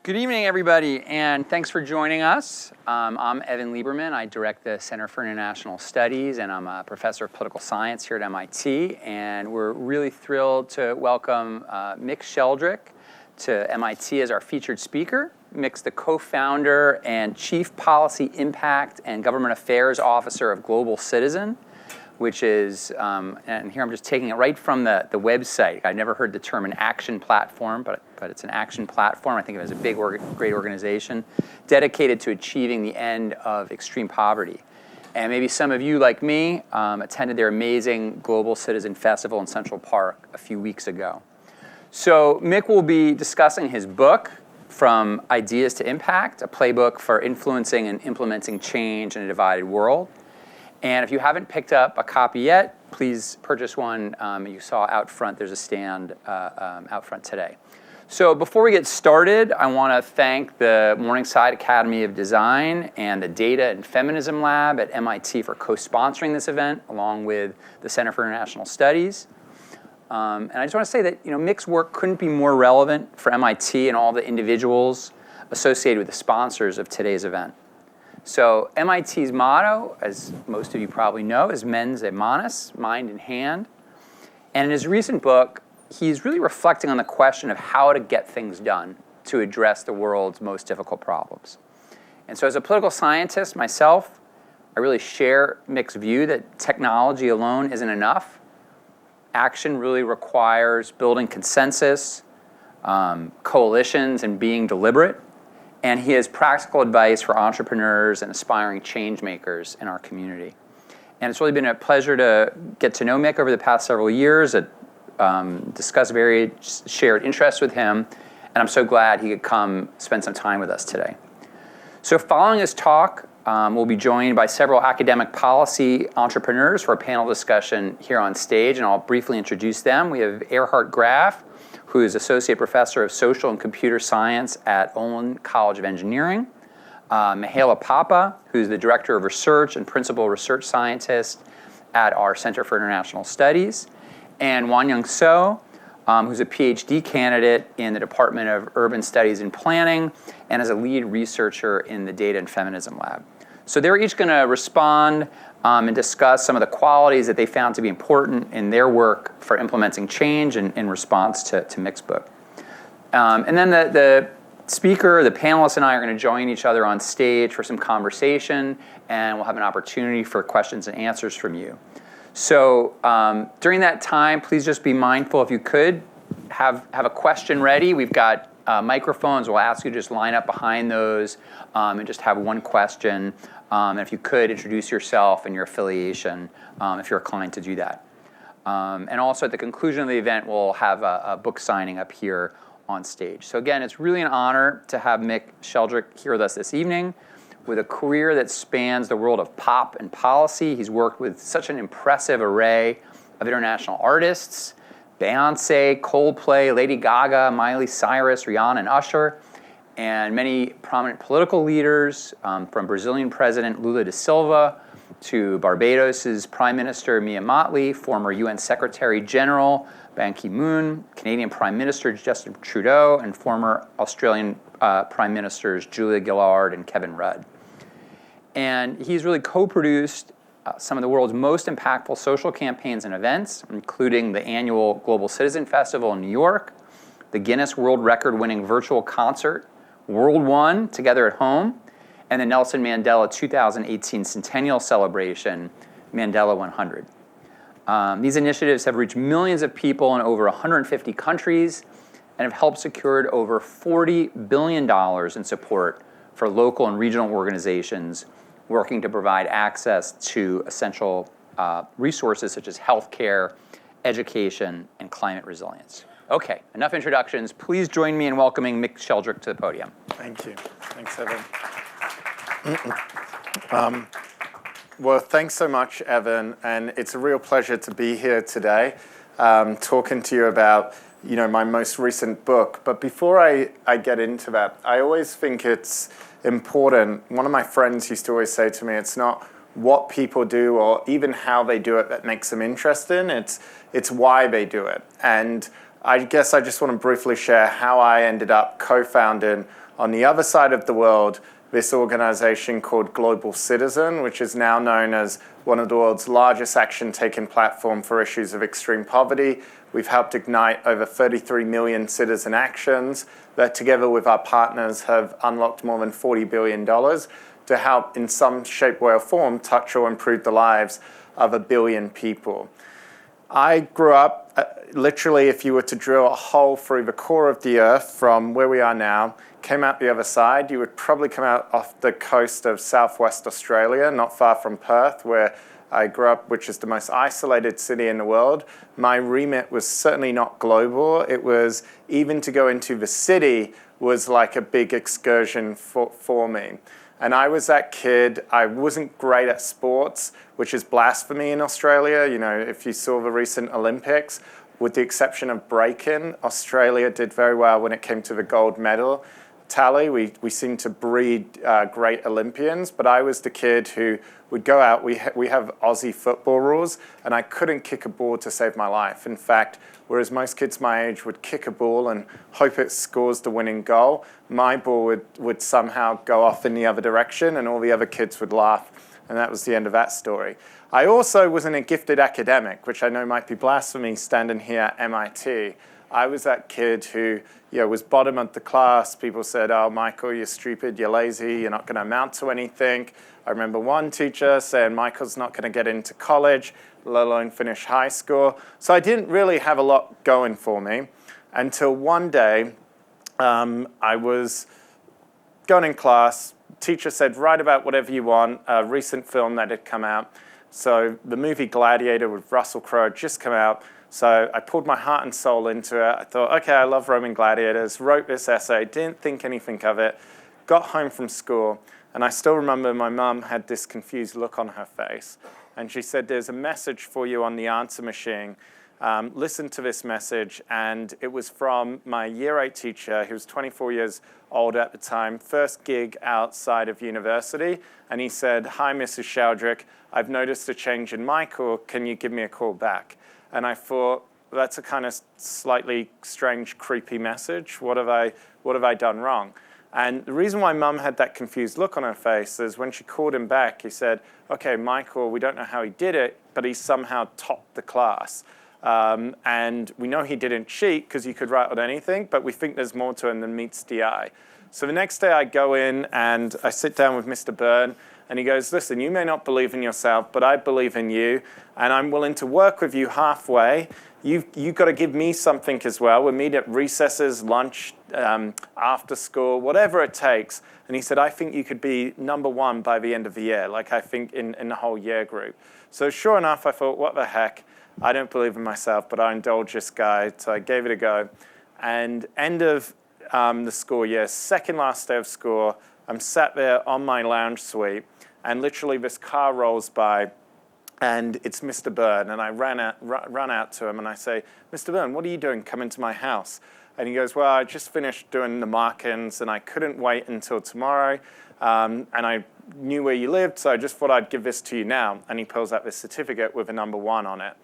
Good evening, everybody, and thanks for joining us. I'm Evan Lieberman. I direct the Center for International Studies, and I'm a professor of political science here at MIT. And we're really thrilled to welcome Mick Sheldrick to MIT as our featured speaker. Mick's the co-founder and Chief Policy Impact and Government Affairs Officer of Global Citizen, which is, and here I'm just taking it right from the website. I never heard the term an action platform, but it's an action platform. I think of it as a big, great organization dedicated to achieving the end of extreme poverty. And maybe some of you, like me, attended their amazing Global Citizen Festival in Central Park a few weeks ago. So Mick will be discussing his book, From Ideas to Impact, a playbook for influencing and implementing change in a divided world. And if you haven't picked up a copy yet, please purchase one. You saw out front, there's a stand out front today. So before we get started, I want to thank the Morningside Academy of Design and the Data and Feminism Lab at MIT for co-sponsoring this event, along with the Center for International Studies. And I just want to say that Mick's work couldn't be more relevant for MIT and all the individuals associated with the sponsors of today's event. So MIT's motto, as most of you probably know, is mens et manus, mind in hand. And in his recent book, he's really reflecting on the question of how to get things done to address the world's most difficult problems. And so as a political scientist myself, I really share Mick's view that technology alone isn't enough. Action really requires building consensus, coalitions, and being deliberate. And he has practical advice for entrepreneurs and aspiring change makers in our community. And it's really been a pleasure to get to know Mick over the past several years, discuss various shared interests with him, and I'm so glad he could come spend some time with us today. So following his talk, we'll be joined by several academic policy entrepreneurs for a panel discussion here on stage, and I'll briefly introduce them. We have Erhard Graf, who is Associate Professor of Social and Computer Science at Olin College of Engineering. Mihaela Papa, who's the Director of Research and Principal Research Scientist at our Center for International Studies. And Wanyang So, who's a PhD candidate in the Department of Urban Studies and Planning and is a lead researcher in the Data and Feminism Lab. So they're each going to respond and discuss some of the qualities that they found to be important in their work for implementing change in response to Mick's book. And then the speaker, the panelists, and I are going to join each other on stage for some conversation, and we'll have an opportunity for questions and answers from you. So during that time, please just be mindful, if you could, have a question ready. We've got microphones. We'll ask you to just line up behind those and just have one question. And if you could, introduce yourself and your affiliation if you're inclined to do that. And also at the conclusion of the event, we'll have a book signing up here on stage. So again, it's really an honor to have Mick Sheldrick here with us this evening. With a career that spans the world of pop and policy, he's worked with such an impressive array of international artists: Beyoncé, Coldplay, Lady Gaga, Miley Cyrus, Rihanna and Usher, and many prominent political leaders, from Brazilian President Lula da Silva to Barbados' Prime Minister Mottley, former UN Secretary General Ban Ki-moon, Canadian Prime Minister Justin Trudeau, and former Australian Prime Ministers Gillard and Kevin Rudd. And he's really co-produced some of the world's most impactful social campaigns and events, including the annual Global Citizen Festival in New York, the Guinness World Record-winning virtual concert, World One, Together at Home, and the Nelson Mandela 2018 Centennial Celebration, Mandela 100. These initiatives have reached millions of people in over 150 countries and have helped secure over $40 billion in support for local and regional organizations working to provide access to essential resources such as healthcare, education, and climate resilience. Okay, enough introductions. Please join me in welcoming Mick Sheldrick to the podium. Thank you. Thanks, Evan. Well, thanks so much, Evan, and it's a real pleasure to be here today talking to you about my most recent book. But before I get into that, I always think it's important. One of my friends used to always say to me, it's not what people do or even how they do it that makes them interesting, it's why they do it. And I guess I just want to briefly share how I ended up co-founding On the other side of the world, this organization called Global Citizen, which is now known as one of the world's largest action-taking platform for issues of extreme poverty. We've helped ignite over 33 million citizen actions that together with our partners have unlocked more than $40 billion to help in some shape, way or form touch or improve the lives of 1 billion people. I grew up, literally if you were to drill a hole through the core of the earth from where we are now, came out the other side, you would probably come out off the coast of southwest Australia, not far from Perth, where I grew up, which is the most isolated city in the world. My remit was certainly not global. It was, even to go into the city was like a big excursion for me. And I was that kid. I wasn't great at sports, which is blasphemy in Australia. You know, if you saw the recent Olympics, with the exception of break-in, Australia did very well when it came to the gold medal tally. We seemed to breed great Olympians, but I was the kid who would go out. We have Aussie football rules, and I couldn't kick a ball to save my life. In fact, whereas most kids my age would kick a ball and hope it scores the winning goal, my ball would somehow go off in the other direction, and all the other kids would laugh, and that was the end of that story. I also wasn't a gifted academic, which I know might be blasphemy standing here at MIT. I was that kid who was bottom of the class. People said, "Oh, Michael, you're stupid, you're lazy, you're not going to amount to anything." I remember one teacher saying, "Michael's not going to get into college, let alone finish high school." So I didn't really have a lot going for me until one day I was going in class. Teacher said, "Write about whatever you want," a recent film that had come out. So the movie Gladiator with Russell Crowe had just come out. So I poured my heart and soul into it. I thought, okay, I love Roman gladiators, wrote this essay, didn't think anything of it, got home from school, and I still remember my mum had this confused look on her face. And she said, "There's a message for you on the answer machine. Listen to this message." And it was from my year 8 teacher, who was 24 years old at the time, first gig outside of university. And he said, "Hi, Mrs. Sheldrick, I've noticed a change in Michael. Can you give me a call back?" And I thought, that's a kind of slightly strange, creepy message. What have I done wrong? And the reason why Mum had that confused look on her face is when she called him back, he said, "Okay, Michael, we don't know how he did it, but he somehow topped the class. And we know he didn't cheat because you could write on anything, but we think there's more to him than meets the eye." So the next day I go in and I sit down with Mr. Byrne, and he goes, "Listen, you may not believe in yourself, but I believe in you, and I'm willing to work with you halfway. You've got to give me something as well. We'll meet at recesses, lunch, after school, whatever it takes." And he said, "I think you could be number 1 by the end of the year, like I think in the whole year group." So sure enough, I thought, what the heck? I don't believe in myself, but I indulge this guy. So I gave it a go. And end of the school year, second last day of school, I'm sat there on my lounge suite, and literally this car rolls by, and it's Mr. Byrne. And I run out to him, and I say, "Mr. Byrne, what are you doing? Come into my house." And he goes, "Well, I just finished doing the mark-ins, and I couldn't wait until tomorrow. And I knew where you lived, so I just thought I'd give this to you now." And he pulls out this certificate with a number 1 on it.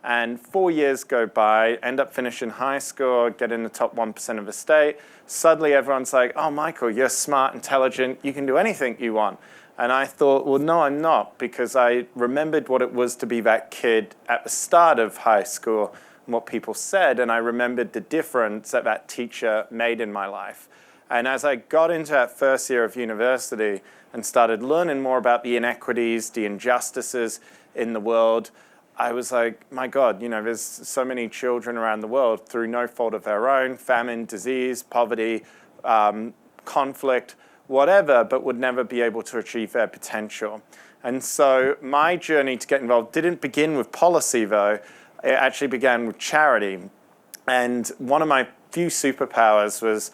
And 4 years go by, end up finishing high school, get in the top 1% of the state. Suddenly everyone's like, "Oh, Michael, you're smart, intelligent, you can do anything you want." And I thought, well, no, I'm not, because I remembered what it was to be that kid at the start of high school and what people said, and I remembered the difference that that teacher made in my life. And as I got into that first year of university and started learning more about the inequities, the injustices in the world, I was like, my God, there's so many children around the world through no fault of their own, famine, disease, poverty, conflict, whatever, but would never be able to achieve their potential. And so my journey to get involved didn't begin with policy, though. It actually began with charity. And one of my few superpowers was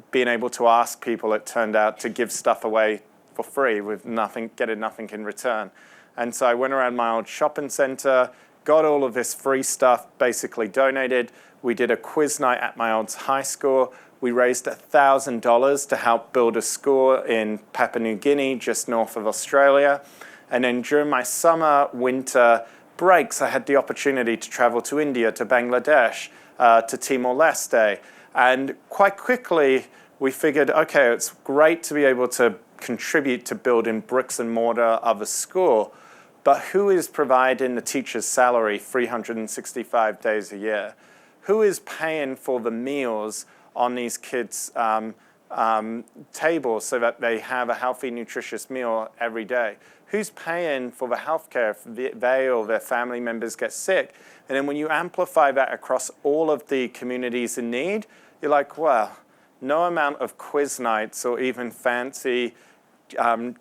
being able to ask people, it turned out, to give stuff away for free with getting nothing in return. And so I went around my old shopping center, got all of this free stuff basically donated. We did a quiz night at my old high school. We raised $1,000 to help build a school in Papua New Guinea, just north of Australia. And then during my summer, winter breaks, I had the opportunity to travel to India, to Bangladesh, to Timor-Leste. And quite quickly, we figured, okay, it's great to be able to contribute to building bricks and mortar of a school, but who is providing the teacher's salary 365 days a year? Who is paying for the meals on these kids' tables so that they have a healthy, nutritious meal every day? Who's paying for the healthcare if they or their family members get sick? And then when you amplify that across all of the communities in need, you're like, well, no amount of quiz nights or even fancy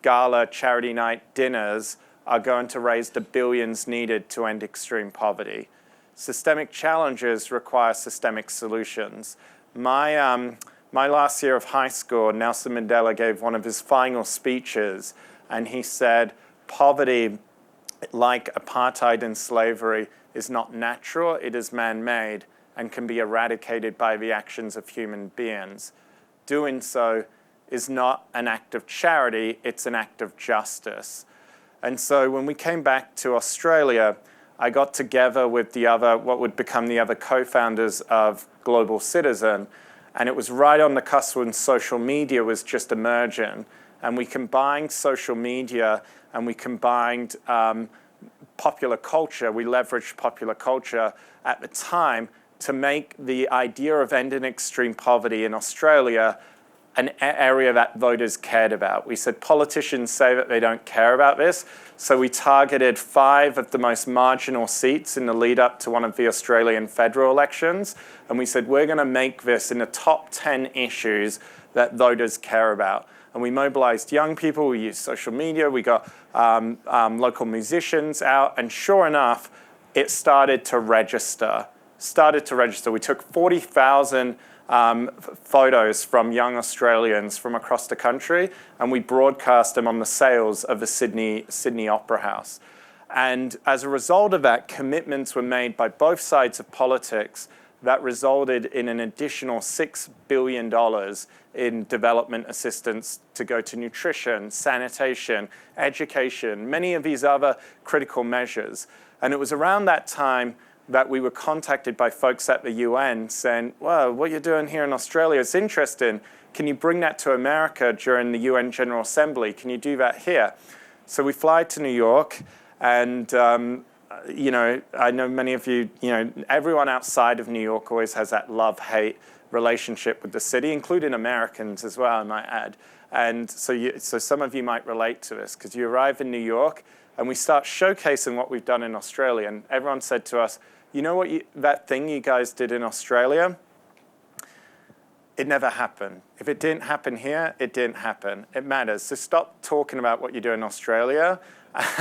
gala charity night dinners are going to raise the billions needed to end extreme poverty. Systemic challenges require systemic solutions. My last year of high school, Nelson Mandela gave one of his final speeches, and he said, poverty, like apartheid and slavery, is not natural, it is man-made and can be eradicated by the actions of human beings. Doing so is not an act of charity, it's an act of justice. And so when we came back to Australia, I got together with what would become the other co-founders of Global Citizen, and it was right on the cusp when social media was just emerging. And we combined social media and we combined popular culture. We leveraged popular culture at the time to make the idea of ending extreme poverty in Australia an area that voters cared about. We said politicians say that they don't care about this, so we targeted 5 of the most marginal seats in the lead up to one of the Australian federal elections, and we said we're going to make this in the top 10 issues that voters care about. And we mobilized young people, we used social media, we got local musicians out, and sure enough, it started to register. We took 40,000 photos from young Australians from across the country, and we broadcast them on the sales of the Sydney Opera House. And as a result of that, commitments were made by both sides of politics that resulted in an additional $6 billion in development assistance to go to nutrition, sanitation, education, many of these other critical measures. And it was around that time that we were contacted by folks at the UN saying, well, what you're doing here in Australia is interesting. Can you bring that to America during the UN General Assembly? Can you do that here? So we fly to New York, and I know many of you, everyone outside of New York always has that love-hate relationship with the city, including Americans as well, I might add. And so some of you might relate to this, because you arrive in New York, and we start showcasing what we've done in Australia. And everyone said to us, you know what, that thing you guys did in Australia? It never happened. If it didn't happen here, it didn't happen. It matters. So stop talking about what you do in Australia.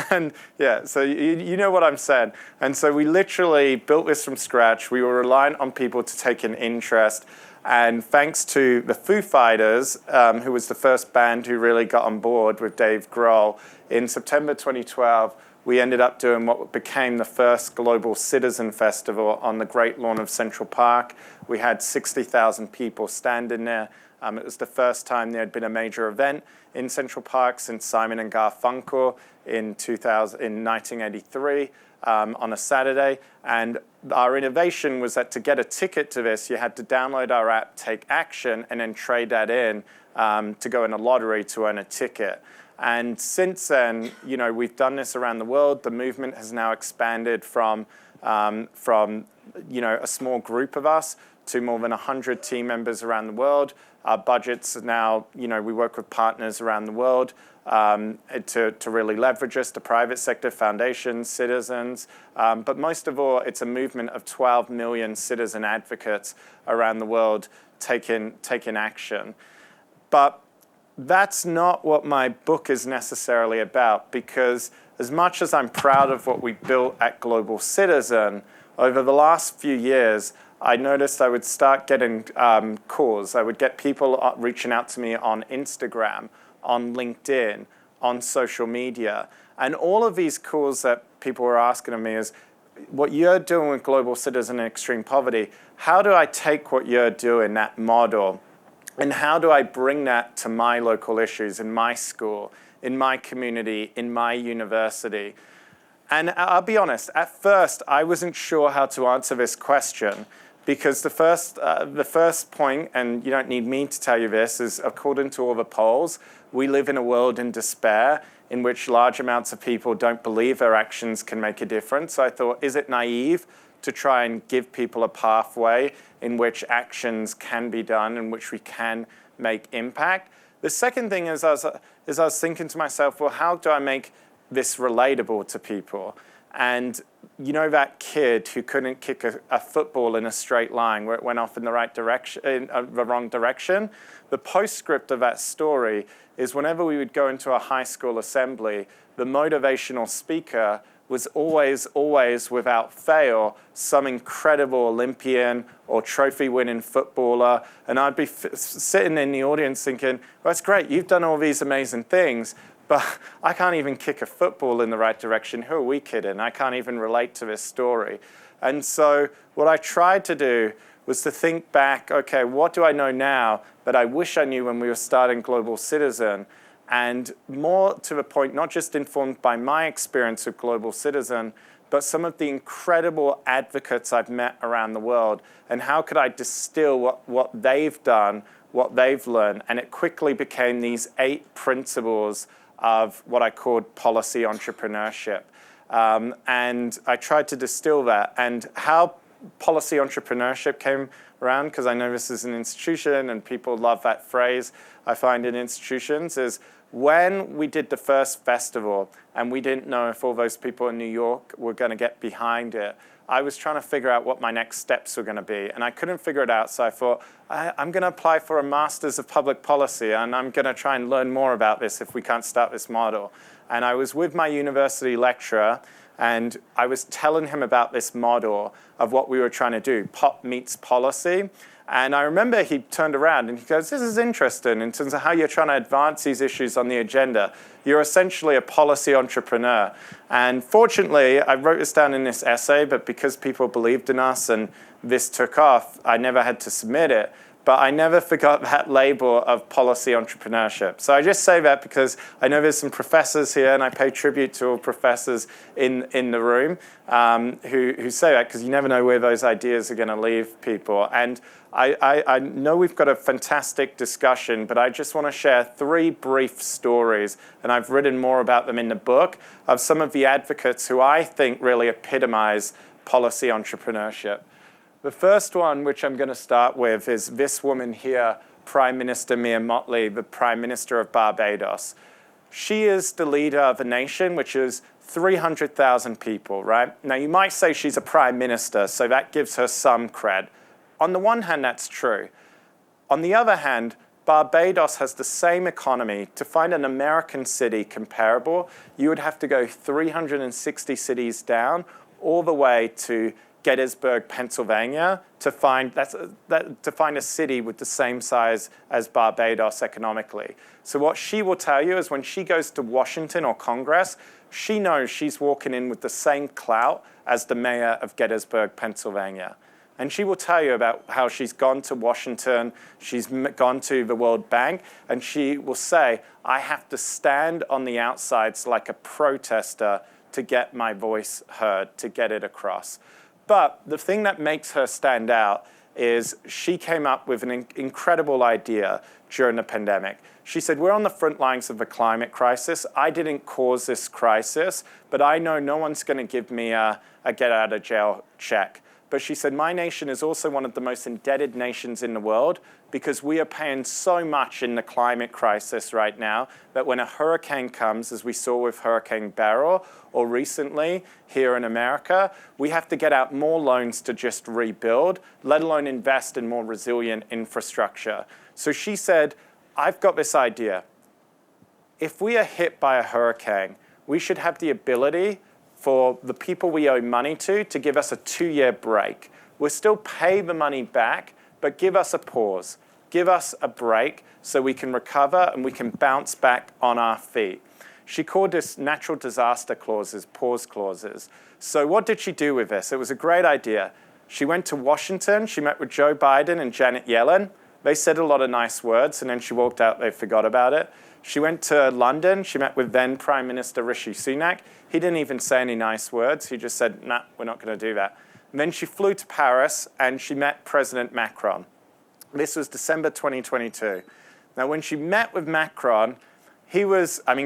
And yeah, so you know what I'm saying. And so we literally built this from scratch. We were reliant on people to take an interest. And thanks to the Foo Fighters, who was the first band who really got on board with Dave Grohl, in September 2012, we ended up doing what became the first Global Citizen Festival on the Great Lawn of Central Park. We had 60,000 people standing there. It was the first time there had been a major event in Central Park since Simon and Garfunkel in 1983 on a Saturday. And our innovation was that to get a ticket to this, you had to download our app, take action, and then trade that in to go in a lottery to earn a ticket. And since then, we've done this around the world. The movement has now expanded from a small group of us to more than 100 team members around the world. Our budgets are now, we work with partners around the world to really leverage us, the private sector, foundations, citizens. But most of all, it's a movement of 12 million citizen advocates around the world taking action. But that's not what my book is necessarily about, because as much as I'm proud of what we built at Global Citizen, over the last few years, I noticed I would start getting calls. I would get people reaching out to me on Instagram, on LinkedIn, on social media. And all of these calls that people were asking of me is, what you're doing with Global Citizen and Extreme Poverty, how do I take what you're doing, that model, and how do I bring that to my local issues in my school, in my community, in my university? And I'll be honest, at first, I wasn't sure how to answer this question, because the first point, and you don't need me to tell you this, is according to all the polls, we live in a world in despair in which large amounts of people don't believe their actions can make a difference. So I thought, is it naive to try and give people a pathway in which actions can be done, in which we can make impact? The second thing is I was thinking to myself, well, how do I make this relatable to people? And you know that kid who couldn't kick a football in a straight line where it went off in the right direction, in the wrong direction? The postscript of that story is whenever we would go into a high school assembly, the motivational speaker was always, without fail, some incredible Olympian or trophy-winning footballer. And I'd be sitting in the audience thinking, well, that's great, you've done all these amazing things, but I can't even kick a football in the right direction. Who are we kidding? I can't even relate to this story. And so what I tried to do was to think back, okay, what do I know now that I wish I knew when we were starting Global Citizen? And more to the point, not just informed by my experience with Global Citizen, but some of the incredible advocates I've met around the world, and how could I distill what they've done, what they've learned. And it quickly became these 8 principles of what I called policy entrepreneurship. And I tried to distill that. And how policy entrepreneurship came around, because I know this is an institution and people love that phrase, I find in institutions, is when we did the first festival and we didn't know if all those people in New York were going to get behind it, I was trying to figure out what my next steps were going to be. And I couldn't figure it out, so I thought, I'm going to apply for a Master's of Public Policy, and I'm going to try and learn more about this if we can't start this model. And I was with my university lecturer, and I was telling him about this model of what we were trying to do, pop meets policy. And I remember he turned around and he goes, this is interesting in terms of how you're trying to advance these issues on the agenda. You're essentially a policy entrepreneur. And fortunately, I wrote this down in this essay, but because people believed in us and this took off, I never had to submit it. But I never forgot that label of policy entrepreneurship. So I just say that because I know there's some professors here, and I pay tribute to all professors in the room who say that, because you never know where those ideas are going to leave people. And I know we've got a fantastic discussion, but I just want to share 3 brief stories, and I've written more about them in the book, of some of the advocates who I think really epitomize policy entrepreneurship. The first one, which I'm going to start with, is this woman here, Prime Minister Mottley, the Prime Minister of Barbados. She is the leader of a nation which is 300,000 people, right? Now, you might say she's a prime minister, so that gives her some cred. On the one hand, that's true. On the other hand, Barbados has the same economy. To find an American city comparable, you would have to go 360 cities down, all the way to Gettysburg, Pennsylvania, to find a city with the same size as Barbados economically. So what she will tell you is when she goes to Washington or Congress, she knows she's walking in with the same clout as the mayor of Gettysburg, Pennsylvania. And she will tell you about how she's gone to Washington, she's gone to the World Bank, and she will say, I have to stand on the outsides like a protester to get my voice heard, to get it across. But the thing that makes her stand out is she came up with an incredible idea during the pandemic. She said, we're on the front lines of the climate crisis. I didn't cause this crisis, but I know no one's going to give me a get-out-of-jail check. But she said, my nation is also one of the most indebted nations in the world because we are paying so much in the climate crisis right now that when a hurricane comes, as we saw with Hurricane Beryl, or recently here in America, we have to get out more loans to just rebuild, let alone invest in more resilient infrastructure. So she said, I've got this idea. If we are hit by a hurricane, we should have the ability for the people we owe money to give us a 2-year break. We'll still pay the money back, but give us a pause. Give us a break so we can recover and we can bounce back on our feet. She called this natural disaster clauses, pause clauses. So what did she do with this? It was a great idea. She went to Washington. She met with Joe Biden and Janet Yellen. They said a lot of nice words, and then she walked out. They forgot about it. She went to London. She met with then Prime Minister Rishi Sunak. He didn't even say any nice words. He just said, nah, we're not going to do that. And then she flew to Paris and she met President Macron. This was December 2022. Now, when she met with Macron, he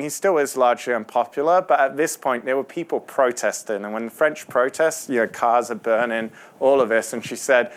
still is largely unpopular, but at this point, there were people protesting. And when the French protests, cars are burning, all of this. And she said,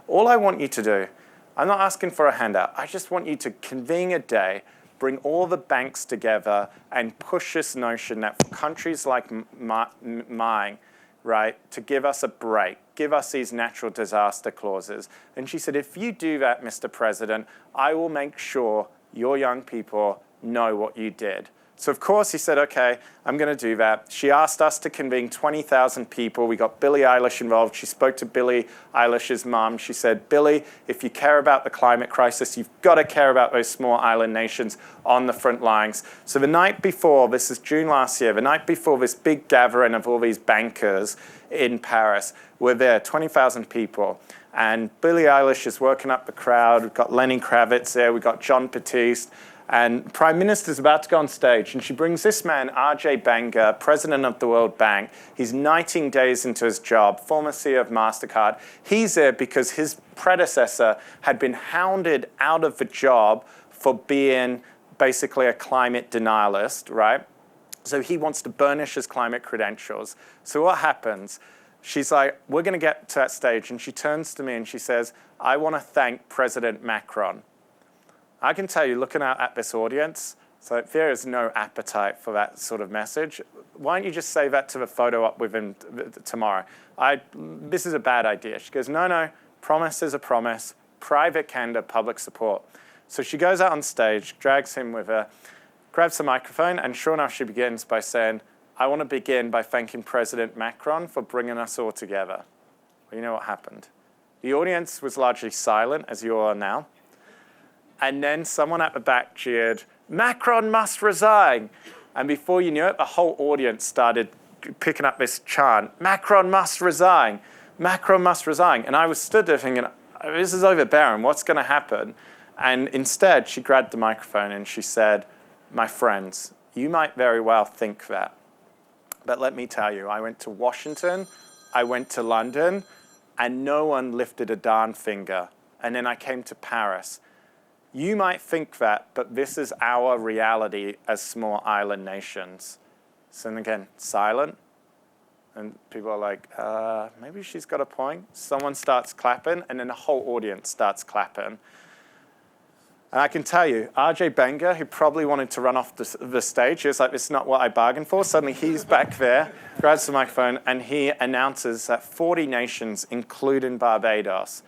all I want you to do, I'm not asking for a handout. I just want you to convene a day, bring all the banks together, and push this notion that for countries like mine, right, to give us a break, give us these natural disaster clauses. And she said, if you do that, Mr. President, I will make sure your young people know what you did. So of course he said, okay, I'm going to do that. She asked us to convene 20,000 people. We got Billie Eilish involved. She spoke to Billie Eilish's mom. She said, Billie, if you care about the climate crisis, you've got to care about those small island nations on the front lines. So the night before, this is June last year, the night before this big gathering of all these bankers in Paris, we're there, 20,000 people. And Billie Eilish is working up the crowd. We've got Lenny Kravitz there. We've got John Batiste. And Prime Minister's about to go on stage. And she brings this man, Ajay Banga, president of the World Bank. He's 19 days into his job, former CEO of MasterCard. He's there because his predecessor had been hounded out of the job for being basically a climate denialist, right? So he wants to burnish his climate credentials. So what happens? She's like, we're going to get to that stage. And she turns to me and she says, I want to thank President Macron. I can tell you, looking out at this audience, so there is no appetite for that sort of message. Why don't you just say that to the photo up with him tomorrow? This is a bad idea. She goes, no, promise is a promise. Private candor, public support. So she goes out on stage, drags him with her, grabs the microphone, and sure enough, she begins by saying, I want to begin by thanking President Macron for bringing us all together. Well, you know what happened? The audience was largely silent, as you all are now. And then someone at the back cheered, Macron must resign. And before you knew it, the whole audience started picking up this chant, Macron must resign, Macron must resign. And I was stood there thinking, this is overbearing, what's going to happen? And instead, she grabbed the microphone and she said, my friends, you might very well think that. But let me tell you, I went to Washington, I went to London, and no one lifted a darn finger. And then I came to Paris. You might think that, but this is our reality as small island nations. So then again, silent. And people are like, maybe she's got a point. Someone starts clapping, and then the whole audience starts clapping. And I can tell you, Ajay Banga, who probably wanted to run off the stage, he was like, this is not what I bargained for. Suddenly he's back there, grabs the microphone, and he announces that 40 nations, including Barbados,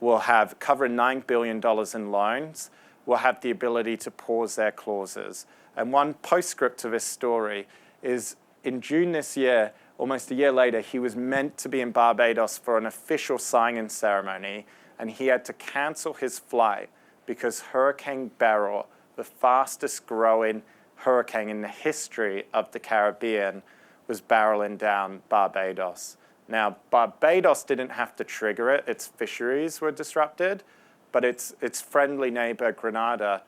will have, covering $9 billion in loans, will have the ability to pause their clauses. And one postscript to this story is in June this year, almost a year later, he was meant to be in Barbados for an official signing ceremony, and he had to cancel his flight because Hurricane Beryl, the fastest growing hurricane in the history of the Caribbean, was barreling down Barbados. Now, Barbados didn't have to trigger it. Its fisheries were disrupted, but its friendly neighbor, Grenada,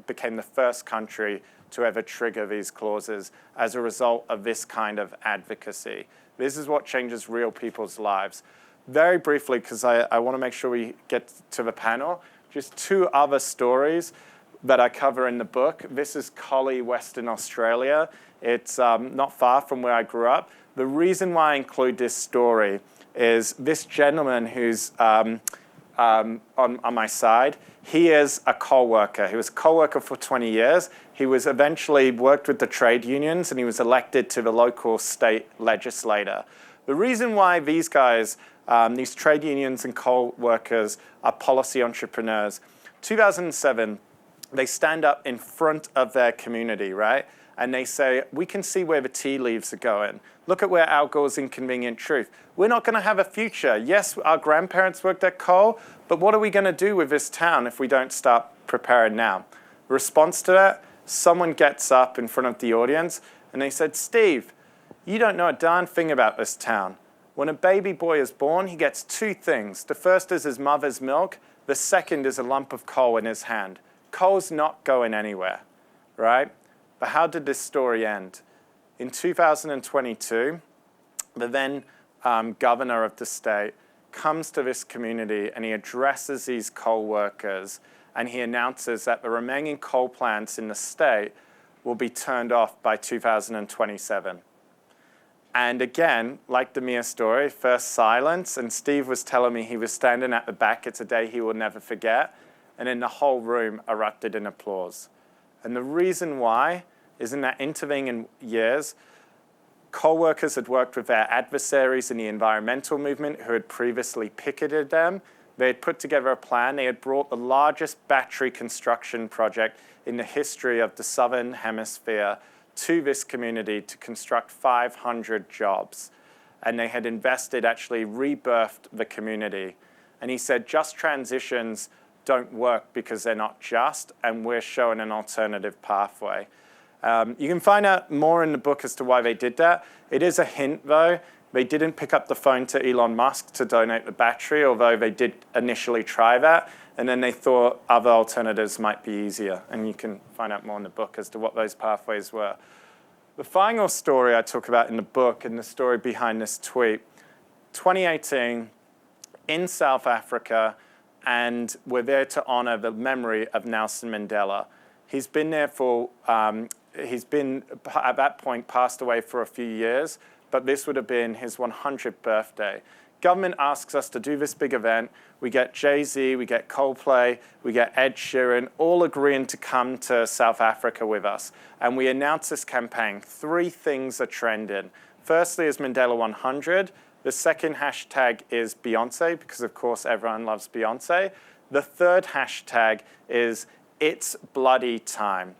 became the first country to ever trigger these clauses as a result of this kind of advocacy. This is what changes real people's lives. Very briefly, because I want to make sure we get to the panel, just two other stories that I cover in the book. This is Collie, Western Australia. It's not far from where I grew up. The reason why I include this story is this gentleman who's on my side. He is a coal worker. He was a coal worker for 20 years. He was eventually worked with the trade unions, and he was elected to the local state legislator. The reason why these guys, these trade unions and coal workers, are policy entrepreneurs, 2007, they stand up in front of their community, right? And they say, we can see where the tea leaves are going. Look at where Al Gore's Inconvenient Truth. We're not going to have a future. Yes, our grandparents worked at coal, but what are we going to do with this town if we don't start preparing now? The response to that, someone gets up in front of the audience and they said, Steve, you don't know a darn thing about this town. When a baby boy is born, he gets two things. The first is his mother's milk. The second is a lump of coal in his hand. Coal's not going anywhere, right? But how did this story end? In 2022, the then governor of the state, comes to this community and he addresses these coal workers and he announces that the remaining coal plants in the state will be turned off by 2027. And again, like the Mia story, first silence, and Steve was telling me he was standing at the back. It's a day he will never forget. And then the whole room erupted in applause. And the reason why is in that intervening years, coal workers had worked with their adversaries in the environmental movement who had previously picketed them. They had put together a plan. They had brought the largest battery construction project in the history of the Southern Hemisphere to this community to construct 500 jobs. And they had invested, actually rebirthed the community. And he said, just transitions don't work because they're not just, and we're showing an alternative pathway. You can find out more in the book as to why they did that. It is a hint, though. They didn't pick up the phone to Elon Musk to donate the battery, although they did initially try that. And then they thought other alternatives might be easier. And you can find out more in the book as to what those pathways were. The final story I talk about in the book, and the story behind this tweet, 2018, in South Africa, and we're there to honor the memory of Nelson Mandela. He's been there for, he's been, at that point, passed away for a few years, but this would have been his 100th birthday. Government asks us to do this big event. We get Jay-Z, we get Coldplay, we get Ed Sheeran, all agreeing to come to South Africa with us. And we announce this campaign. 3 things are trending. Firstly is Mandela 100. The second hashtag is Beyoncé, because of course everyone loves Beyoncé. The third hashtag is It's Bloody Time.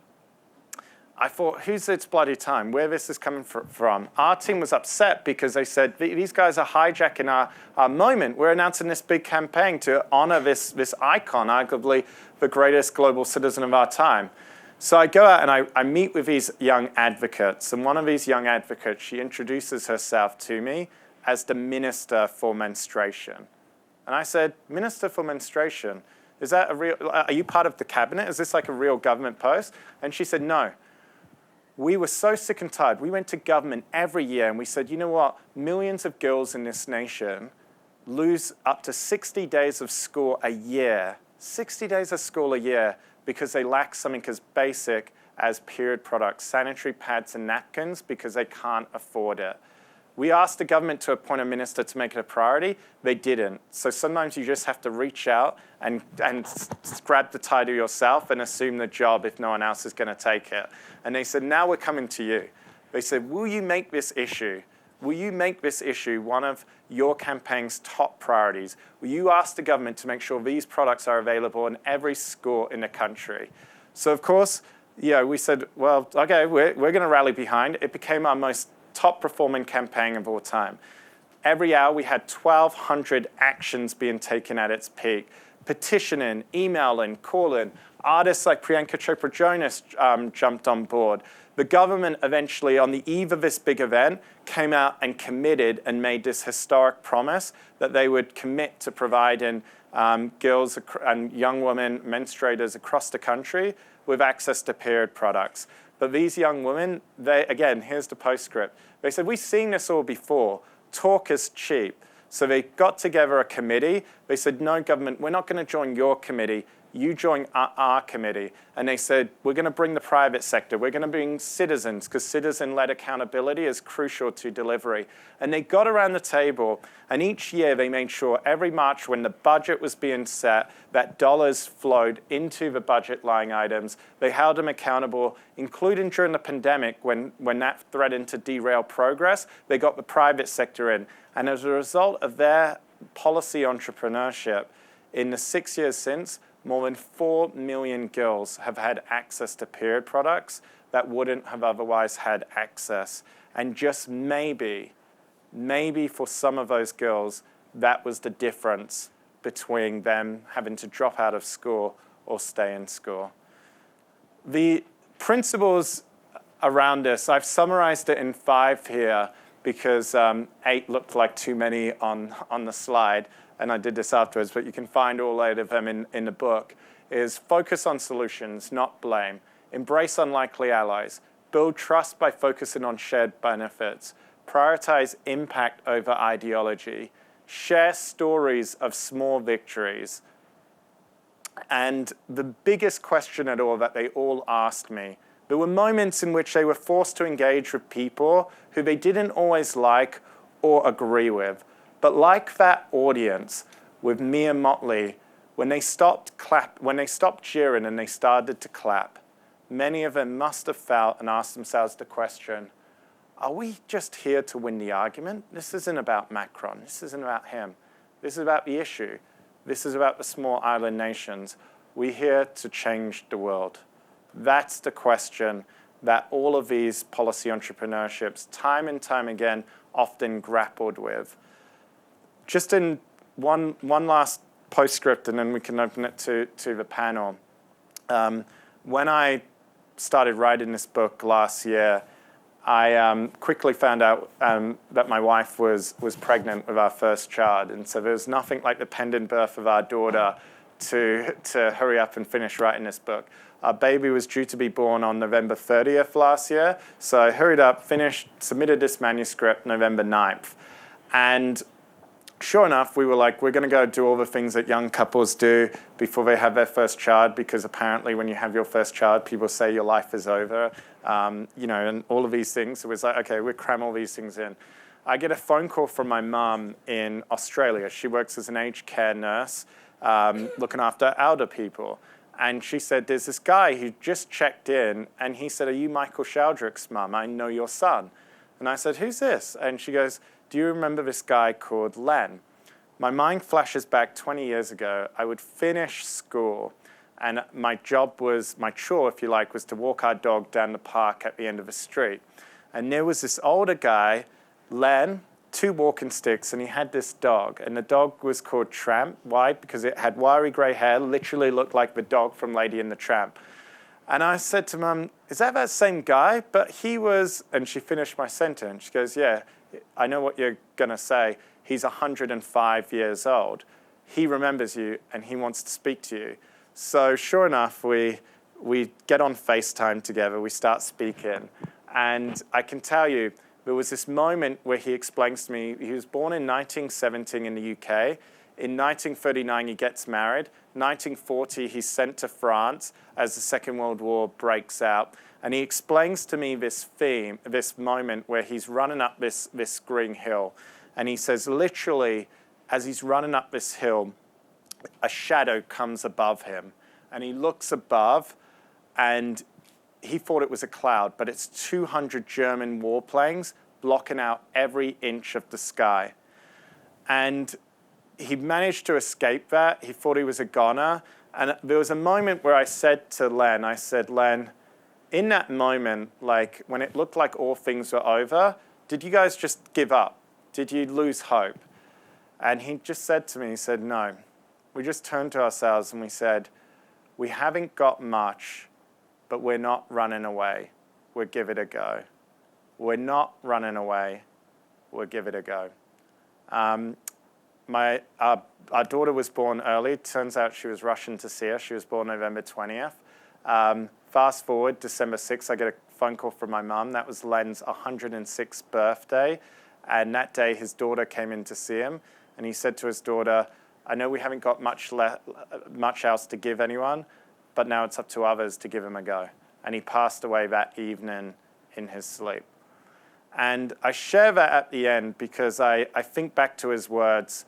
I thought, who's It's Bloody Time? Where this is coming from? Our team was upset because they said, these guys are hijacking our moment. We're announcing this big campaign to honor this icon, arguably the greatest global citizen of our time. So I go out and I meet with these young advocates. And one of these young advocates, she introduces herself to me as the Minister for Menstruation. And I said, Minister for Menstruation, is that are you part of the cabinet? Is this like a real government post? And she said, no. We were so sick and tired. We went to government every year and we said, you know what? Millions of girls in this nation lose up to 60 days of school a year. 60 days of school a year because they lack something as basic as period products, sanitary pads and napkins, because they can't afford it. We asked the government to appoint a minister to make it a priority. They didn't. So sometimes you just have to reach out and grab the title yourself and assume the job if no one else is going to take it. And they said, now we're coming to you. They said, will you make this issue? Will you make this issue one of your campaign's top priorities? Will you ask the government to make sure these products are available in every school in the country? So of course, yeah, we said, well, okay, we're going to rally behind. It became our most top performing campaign of all time. Every hour we had 1,200 actions being taken at its peak. Petitioning, emailing, calling. Artists like Priyanka Chopra Jonas jumped on board. The government eventually, on the eve of this big event, came out and committed and made this historic promise that they would commit to providing girls and young women, menstruators across the country with access to period products. But these young women, again, here's the postscript. They said, we've seen this all before. Talk is cheap. So they got together a committee. They said, no, government, we're not going to join your committee. You join our committee. And they said, we're going to bring the private sector. We're going to bring citizens, because citizen-led accountability is crucial to delivery. And they got around the table, and each year they made sure every March when the budget was being set, that dollars flowed into the budget line items. They held them accountable, including during the pandemic when that threatened to derail progress. They got the private sector in. And as a result of their policy entrepreneurship, in the 6 years since, more than 4 million girls have had access to period products that wouldn't have otherwise had access. And just maybe for some of those girls, that was the difference between them having to drop out of school or stay in school. The principles around this, I've summarized it in 5 here because 8 looked like too many on the slide. And I did this afterwards, but you can find all 8 of them in the book, is focus on solutions, not blame. Embrace unlikely allies. Build trust by focusing on shared benefits. prioritize impact over ideology, share stories of small victories. And the biggest question at all that they all asked me, there were moments in which they were forced to engage with people who they didn't always like or agree with. But like that audience with me and Mottley, when they stopped cheering and they started to clap, many of them must have felt and asked themselves the question, are we just here to win the argument? This isn't about Macron. This isn't about him. This is about the issue. This is about the small island nations. We're here to change the world. That's the question that all of these policy entrepreneurships, time and time again, often grappled with. Just in one last postscript, and then we can open it to the panel. When I started writing this book last year, I quickly found out that my wife was pregnant with our first child. And so there was nothing like the pending birth of our daughter to hurry up and finish writing this book. Our baby was due to be born on November 30th last year. So I hurried up, finished, submitted this manuscript November 9th. And sure enough, we were like, we're going to go do all the things that young couples do before they have their first child, because apparently when you have your first child, people say your life is over, and all of these things. So it was like, okay, we'll cram all these things in. I get a phone call from my mum in Australia. She works as an aged care nurse, looking after elder people. And she said, there's this guy who just checked in, and he said, are you Michael Sheldrick's mum? I know your son. And I said, who's this? And she goes, do you remember this guy called Len? My mind flashes back 20 years ago. I would finish school, and my chore, if you like, was to walk our dog down the park at the end of the street. And there was this older guy, Len, 2 walking sticks, and he had this dog. And the dog was called Tramp. Why? Because it had wiry grey hair, literally looked like the dog from Lady and the Tramp. And I said to Mum, is that same guy? But he was, and she finished my sentence. She goes, yeah, I know what you're going to say. He's 105 years old. He remembers you, and he wants to speak to you. So sure enough, we get on FaceTime together. We start speaking. And I can tell you, there was this moment where he explains to me, he was born in 1917 in the UK. In 1939, he gets married. 1940, he's sent to France as the Second World War breaks out. And he explains to me this moment where he's running up this green hill. And he says, literally, as he's running up this hill, a shadow comes above him. And he looks above, and he thought it was a cloud, but it's 200 German warplanes blocking out every inch of the sky. And he managed to escape that. He thought he was a goner. And there was a moment where I said to Len, Len, in that moment, like when it looked like all things were over, did you guys just give up? Did you lose hope? And he just said to me, he said, no. We just turned to ourselves and we said, we haven't got much, but we're not running away. We'll give it a go. We're not running away. We'll give it a go. Our daughter was born early. Turns out she was rushing to see her. She was born November 20th. Fast forward, December 6th, I get a phone call from my mum. That was Len's 106th birthday. And that day, his daughter came in to see him. And he said to his daughter, I know we haven't got much else to give anyone, but now it's up to others to give him a go. And he passed away that evening in his sleep. And I share that at the end because I think back to his words,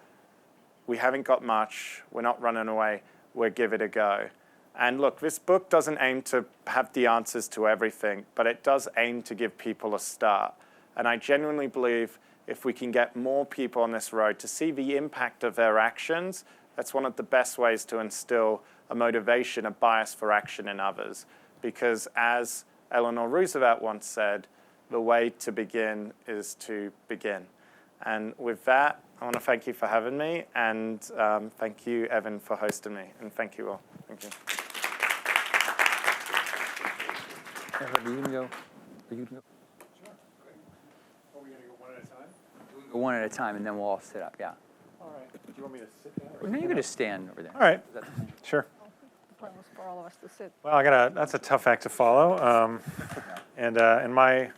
we haven't got much, we're not running away, we'll give it a go. And look, this book doesn't aim to have the answers to everything, but it does aim to give people a start. And I genuinely believe if we can get more people on this road to see the impact of their actions, that's one of the best ways to instill a motivation, a bias for action in others. Because as Eleanor Roosevelt once said, the way to begin is to begin. And with that, I want to thank you for having me, and thank you, Evan, for hosting me, and thank you all. Thank you. You can go. You can go. Sure. Great. Are we going to go one at a time? Go one at a time, and then we'll all sit up. Yeah. All right. Do you want me to sit down? Or No, you can just stand over there. All right. Sure. The plan was for all of us to sit. Well, that's a tough act to follow. And in my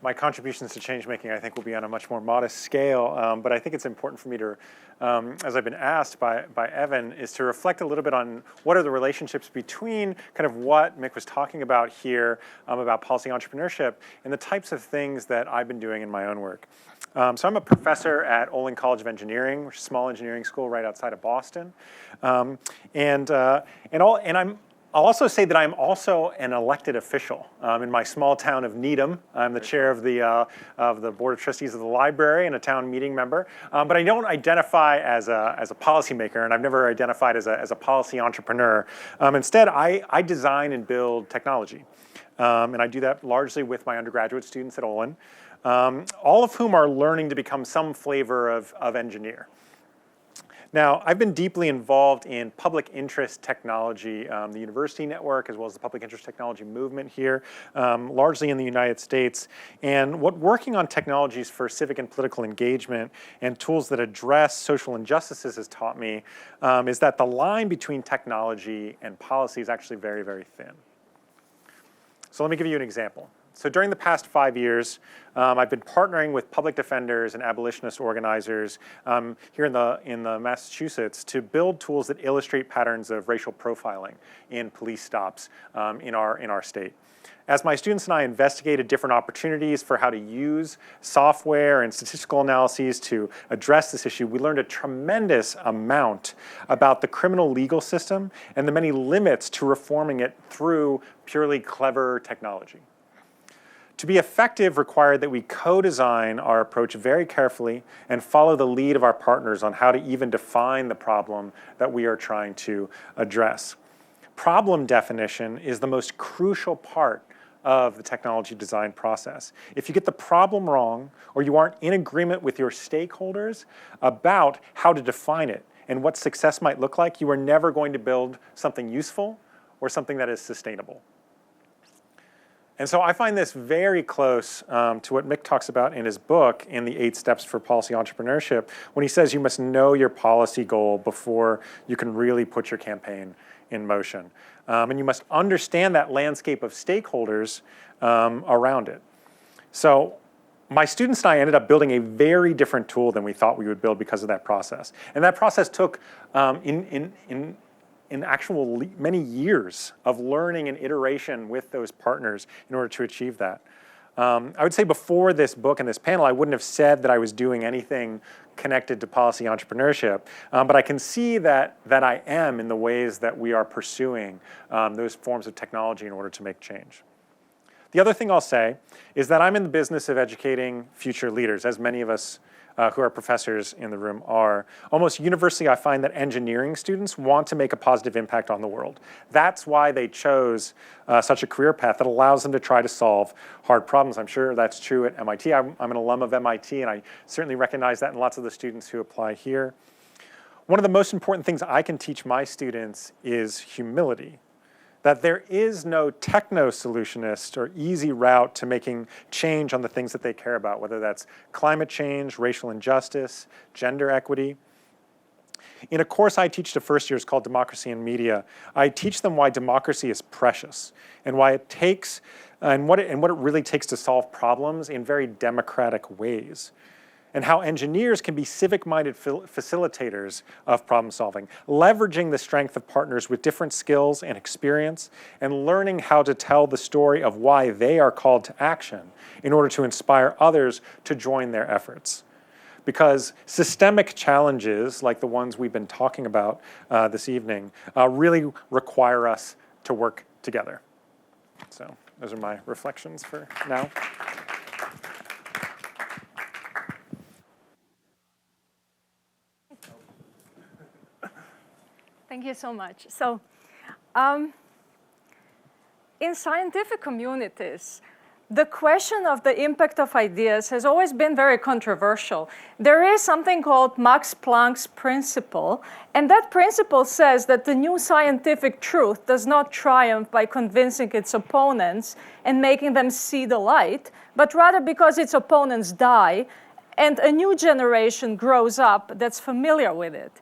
my contributions to change making, I think, will be on a much more modest scale. But I think it's important for me to, as I've been asked by Evan, is to reflect a little bit on what are the relationships between kind of what Mick was talking about here about policy entrepreneurship and the types of things that I've been doing in my own work. So I'm a professor at Olin College of Engineering, which is a small engineering school right outside of Boston, I'll also say that I'm also an elected official in my small town of Needham. I'm the chair of the Board of Trustees of the library and a town meeting member. But I don't identify as a policymaker, and I've never identified as a policy entrepreneur. Instead, I design and build technology. And I do that largely with my undergraduate students at Olin, all of whom are learning to become some flavor of engineer. Now, I've been deeply involved in public interest technology, the university network, as well as the public interest technology movement here, largely in the United States. And what working on technologies for civic and political engagement and tools that address social injustices has taught me is that the line between technology and policy is actually very, very thin. So let me give you an example. So during the past 5 years, I've been partnering with public defenders and abolitionist organizers here in the Massachusetts to build tools that illustrate patterns of racial profiling in police stops in our state. As my students and I investigated different opportunities for how to use software and statistical analyses to address this issue, we learned a tremendous amount about the criminal legal system and the many limits to reforming it through purely clever technology. To be effective required that we co-design our approach very carefully and follow the lead of our partners on how to even define the problem that we are trying to address. Problem definition is the most crucial part of the technology design process. If you get the problem wrong or you aren't in agreement with your stakeholders about how to define it and what success might look like, you are never going to build something useful or something that is sustainable. And so I find this very close to what Mick talks about in his book, in the 8 Steps for Policy Entrepreneurship, when he says you must know your policy goal before you can really put your campaign in motion. And you must understand that landscape of stakeholders around it. So my students and I ended up building a very different tool than we thought we would build because of that process. And that process took in actual many years of learning and iteration with those partners in order to achieve that. I would say before this book and this panel, I wouldn't have said that I was doing anything connected to policy entrepreneurship, but I can see that I am in the ways that we are pursuing those forms of technology in order to make change. The other thing I'll say is that I'm in the business of educating future leaders, as many of us who are professors in the room are. Almost universally, I find that engineering students want to make a positive impact on the world. That's why they chose such a career path that allows them to try to solve hard problems. I'm sure that's true at MIT. I'm an alum of MIT, and I certainly recognize that in lots of the students who apply here. One of the most important things I can teach my students is humility. That there is no techno-solutionist or easy route to making change on the things that they care about, whether that's climate change, racial injustice, gender equity. In a course I teach to first years called Democracy in Media, I teach them why democracy is precious and why it takes, and what it really takes to solve problems in very democratic ways. And how engineers can be civic-minded facilitators of problem solving, leveraging the strength of partners with different skills and experience, and learning how to tell the story of why they are called to action in order to inspire others to join their efforts. Because systemic challenges, like the ones we've been talking about this evening, really require us to work together. So those are my reflections for now. Thank you so much. So, in scientific communities, the question of the impact of ideas has always been very controversial. There is something called Max Planck's principle, and that principle says that the new scientific truth does not triumph by convincing its opponents and making them see the light, but rather because its opponents die and a new generation grows up that's familiar with it.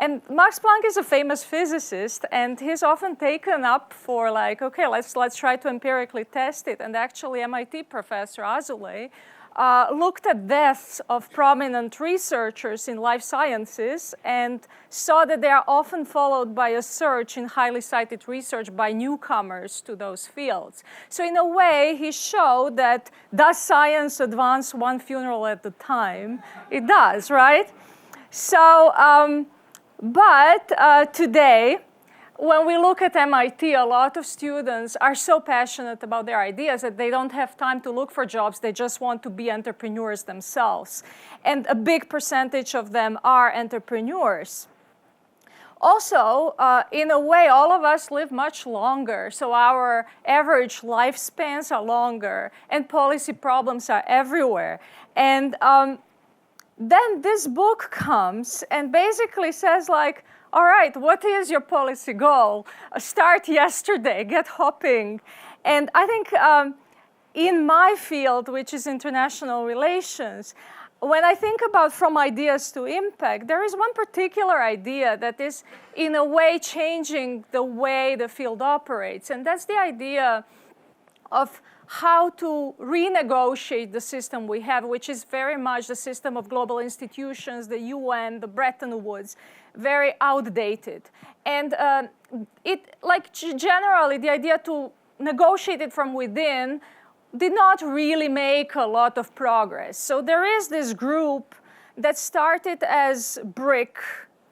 And Max Planck is a famous physicist, and he's often taken up for like, okay, let's try to empirically test it. And actually, MIT professor Azoulay looked at deaths of prominent researchers in life sciences and saw that they are often followed by a surge in highly cited research by newcomers to those fields. So in a way, he showed that does science advance one funeral at a time? It does, right? So, but today, when we look at MIT, a lot of students are so passionate about their ideas that they don't have time to look for jobs. They just want to be entrepreneurs themselves. And a big percentage of them are entrepreneurs. Also, in a way, all of us live much longer. So our average lifespans are longer, and policy problems are everywhere. And then this book comes and basically says like, all right, what is your policy goal? Start yesterday, get hopping. And I think in my field, which is international relations, when I think about from ideas to impact, there is one particular idea that is in a way changing the way the field operates. And that's the idea of how to renegotiate the system we have, which is very much the system of global institutions, the UN, the Bretton Woods, very outdated. And generally, the idea to negotiate it from within did not really make a lot of progress. So there is this group that started as BRIC,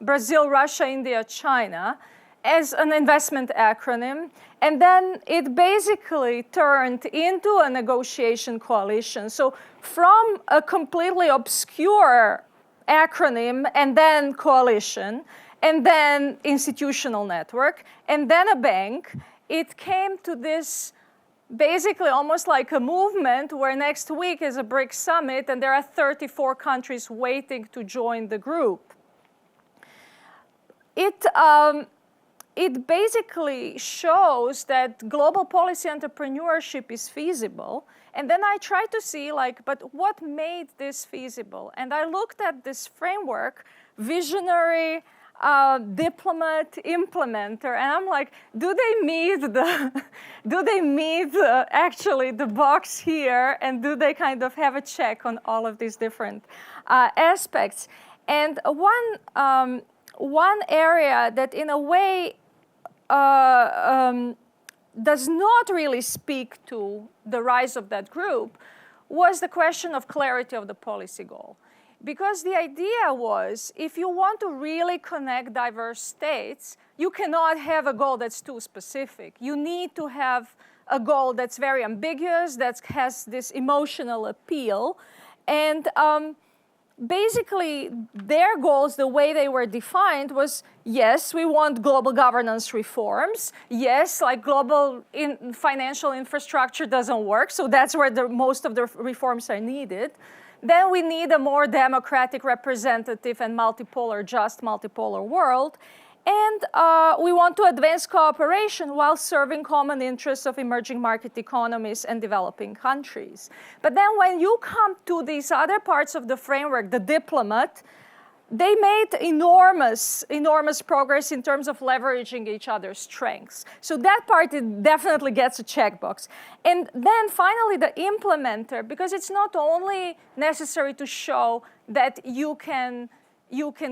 Brazil, Russia, India, China, as an investment acronym. And then it basically turned into a negotiation coalition. So from a completely obscure acronym, and then coalition, and then institutional network, and then a bank, it came to this basically almost like a movement where next week is a BRICS summit, and there are 34 countries waiting to join the group. It basically shows that global policy entrepreneurship is feasible. And then I tried to see, like, but what made this feasible? And I looked at this framework, visionary, diplomat, implementer, and I'm like, do they meet actually the box here, and do they kind of have a check on all of these different aspects? And one area that in a way does not really speak to the rise of that group was the question of clarity of the policy goal. Because the idea was, if you want to really connect diverse states, you cannot have a goal that's too specific. You need to have a goal that's very ambiguous, that has this emotional appeal. And basically, their goals, the way they were defined was, yes, we want global governance reforms. Yes, like global financial infrastructure doesn't work, so that's where most of the reforms are needed. Then we need a more democratic, representative, and just multipolar world. And we want to advance cooperation while serving common interests of emerging market economies and developing countries. But then when you come to these other parts of the framework, the diplomat, they made enormous progress in terms of leveraging each other's strengths. So that part, it definitely gets a checkbox. And then finally, the implementer, because it's not only necessary to show that you can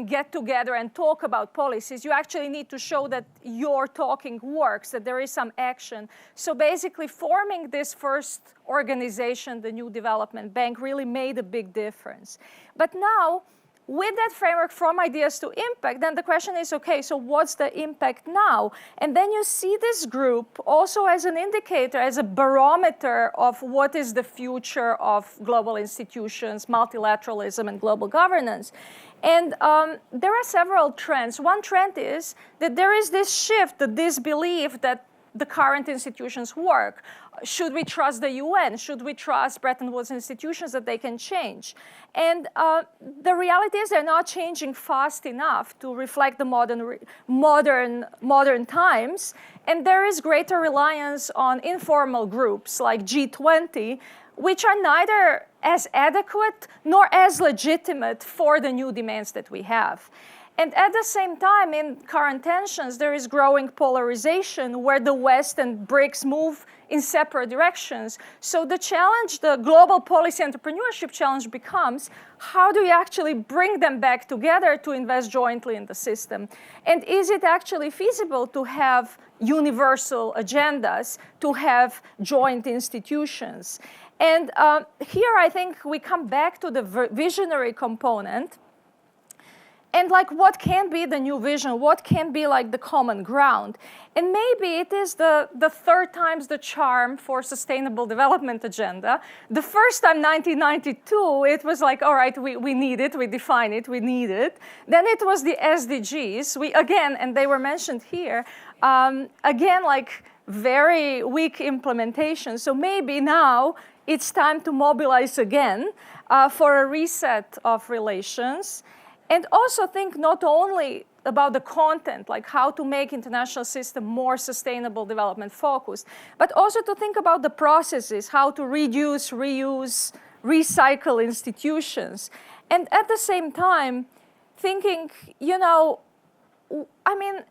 get together and talk about policies, you actually need to show that your talking works, that there is some action. So basically forming this first organization, the New Development Bank, really made a big difference. But now, with that framework from ideas to impact, then the question is, okay, so what's the impact now? And then you see this group also as an indicator, as a barometer of what is the future of global institutions, multilateralism, and global governance. And there are several trends. One trend is that there is this shift, this belief that the current institutions work. Should we trust the UN? Should we trust Bretton Woods institutions that they can change? And the reality is they're not changing fast enough to reflect the modern times. And there is greater reliance on informal groups like G20, which are neither as adequate nor as legitimate for the new demands that we have. And at the same time, in current tensions, there is growing polarization where the West and BRICS move in separate directions. So the challenge, the global policy entrepreneurship challenge becomes, how do you actually bring them back together to invest jointly in the system? And is it actually feasible to have universal agendas, to have joint institutions? And here I think we come back to the visionary component. And like, what can be the new vision? What can be like the common ground? And maybe it is the third time's the charm for Sustainable Development Agenda. The first time, 1992, it was like, all right, we need it, we define it, we need it. Then it was the SDGs. We, again, and they were mentioned here, again, like very weak implementation. So maybe now it's time to mobilize again for a reset of relations. And also think not only about the content, like how to make international system more sustainable development focused, but also to think about the processes, how to reduce, reuse, recycle institutions. And at the same time, thinking, you know, I mean,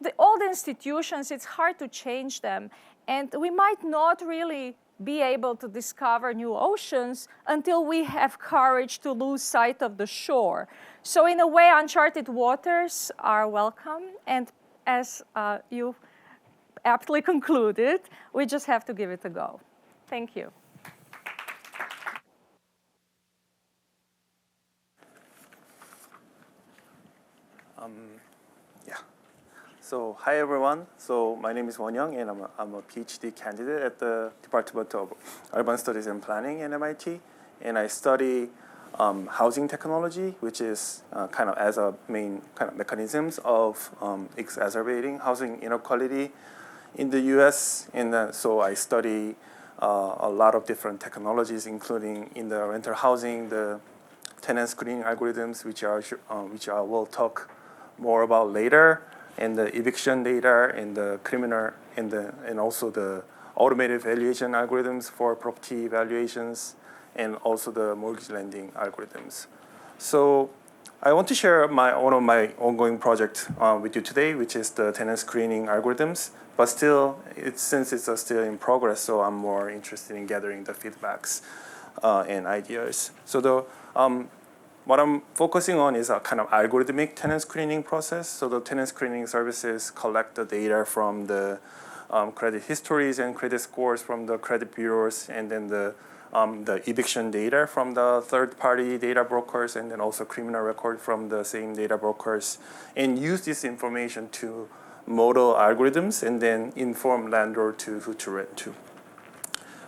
the old institutions, it's hard to change them. And we might not really be able to discover new oceans until we have courage to lose sight of the shore. So in a way, uncharted waters are welcome. And as you aptly concluded, we just have to give it a go. Thank you. So hi everyone. So my name is Won Young, and I'm a PhD candidate at the Department of Urban Studies and Planning at MIT, and I study housing technology, which is kind of as a main kind of mechanisms of exacerbating housing inequality in the U.S. And so I study a lot of different technologies, including in the rental housing, the tenant screening algorithms, which I will talk more about later, and the eviction data, and the criminal, and also the automated valuation algorithms for property valuations, and also the mortgage lending algorithms. So I want to share one of my ongoing projects with you today, which is the tenant screening algorithms. But still, since it's still in progress, so I'm more interested in gathering the feedbacks and ideas. So what I'm focusing on is a kind of algorithmic tenant screening process. So the tenant screening services collect the data from the credit histories and credit scores from the credit bureaus, and then the eviction data from the third-party data brokers, and then also criminal record from the same data brokers, and use this information to model algorithms and then inform landlord to who to rent to.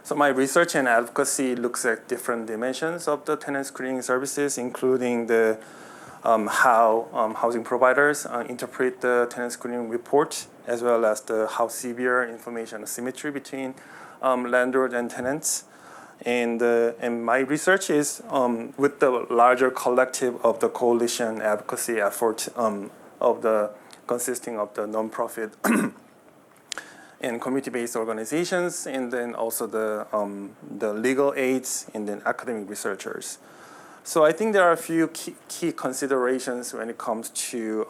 So my research and advocacy looks at different dimensions of the tenant screening services, including the how housing providers interpret the tenant screening report, as well as the how severe information asymmetry between landlord and tenants. And my research is with the larger collective of the coalition advocacy effort consisting of the nonprofit and community-based organizations, and then also the legal aids, and then academic researchers. So I think there are a few key considerations when it comes to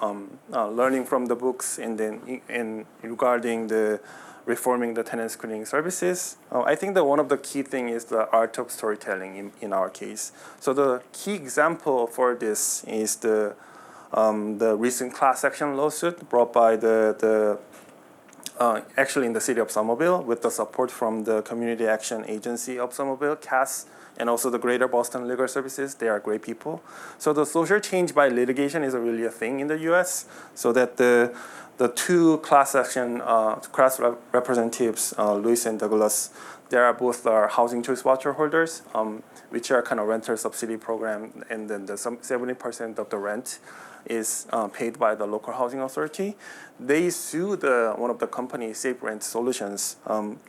learning from the books, and then regarding the reforming the tenant screening services. I think that one of the key thing is the art of storytelling in our case. So the key example for this is the recent class action lawsuit brought by actually in the city of Somerville, with the support from the Community Action Agency of Somerville, CAS, and also the Greater Boston Legal Services. They are great people. So the social change by litigation is really a thing in the U.S. So that the two class representatives, Lewis and Douglas, they are both our housing choice voucher holders, which are kind of renter subsidy program, and then the 70% of the rent is paid by the local housing authority. They sued one of the companies, Safe Rent Solutions,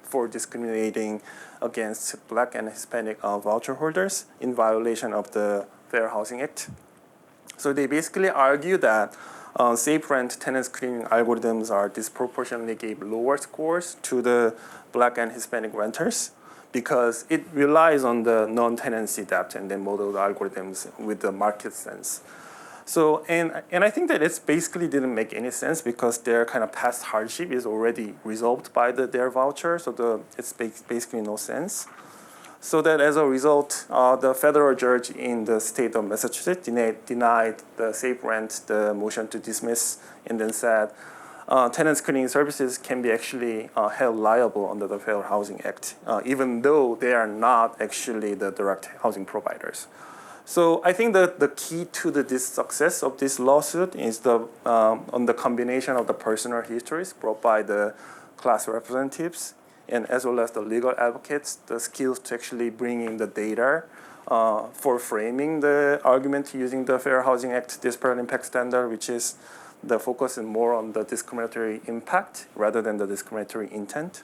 for discriminating against Black and Hispanic voucher holders in violation of the Fair Housing Act. So they basically argue that Safe Rent tenant screening algorithms are disproportionately gave lower scores to the Black and Hispanic renters because it relies on the non-tenancy depth and then model the algorithms with the market sense. So, and I think that it's basically didn't make any sense because their kind of past hardship is already resolved by their voucher, so it's basically no sense. So that as a result, the federal judge in the state of Massachusetts denied the safe rent, the motion to dismiss, and then said tenant screening services can be actually held liable under the Fair Housing Act, even though they are not actually the direct housing providers. So I think that the key to this success of this lawsuit is on the combination of the personal histories brought by the class representatives and as well as the legal advocates, the skills to actually bring in the data for framing the argument using the Fair Housing Act disparate impact standard, which is the focus is more on the discriminatory impact rather than the discriminatory intent.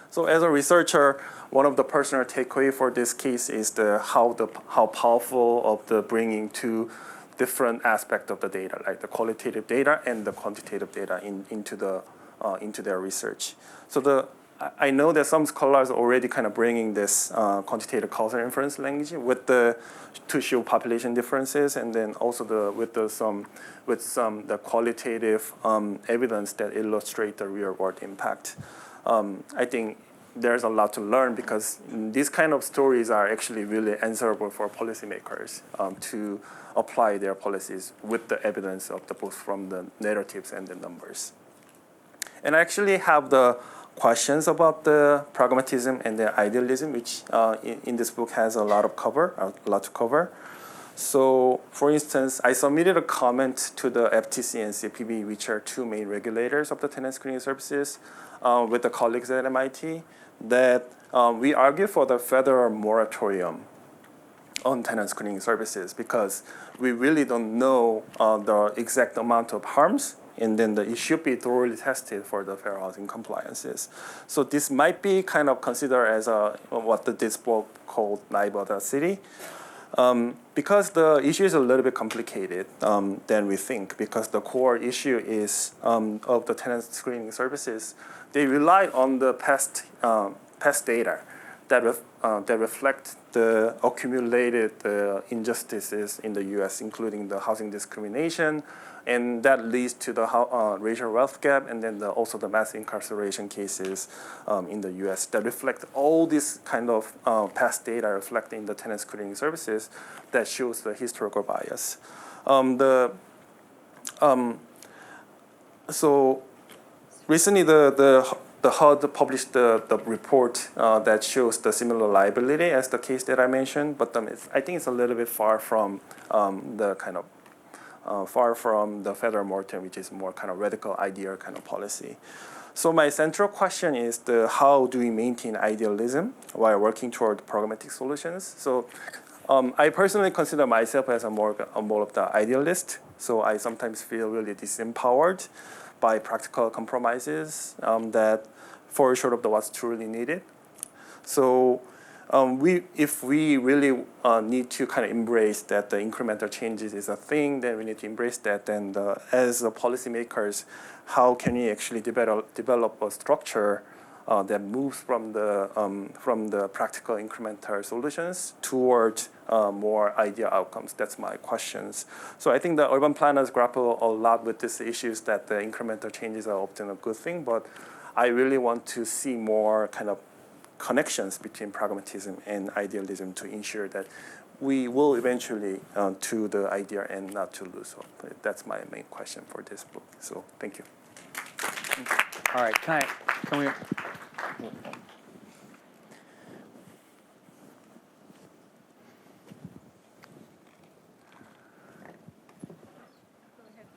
So as a researcher, one of the personal takeaway for this case is how powerful of the bringing two different aspects of the data, like the qualitative data and the quantitative data into their research. So I know that some scholars are already kind of bringing this quantitative causal inference language to show population differences, and then also with the qualitative evidence that illustrate the real world impact. I think there's a lot to learn because these kind of stories are actually really answerable for policymakers to apply their policies with the evidence of both from the narratives and the numbers. And I actually have the questions about the pragmatism and the idealism, which in this book has a lot to cover. So, for instance, I submitted a comment to the FTC and CPB, which are two main regulators of the tenant screening services, with the colleagues at MIT, that we argue for the federal moratorium on tenant screening services because we really don't know the exact amount of harms, and then it should be thoroughly tested for the fair housing compliances. So this might be kind of considered as what this book called naive audacity. Because the issue is a little bit complicated than we think, because the core issue is of the tenant screening services, they rely on the past data that reflect the accumulated injustices in the U.S., including the housing discrimination, and that leads to the racial wealth gap, and then also the mass incarceration cases in the U.S. that reflect all this kind of past data reflecting the tenant screening services that shows the historical bias. So recently, the HUD published the report that shows the similar liability as the case that I mentioned, but I think it's a little bit far from far from the federal moratorium, which is more kind of radical idea kind of policy. So my central question is how do we maintain idealism while working toward pragmatic solutions? So I personally consider myself as more of the idealist. So I sometimes feel really disempowered by practical compromises that fall short of what's truly needed. So if we really need to kind of embrace that the incremental changes is a thing, then we need to embrace that. Then as policymakers, how can we actually develop a structure that moves from the practical incremental solutions toward more ideal outcomes? That's my questions. So I think the urban planners grapple a lot with these issues that the incremental changes are often a good thing, but I really want to see more kind of connections between pragmatism and idealism to ensure that we will eventually to the idea and not to lose hope. That's my main question for this book. So thank you. All right, can we?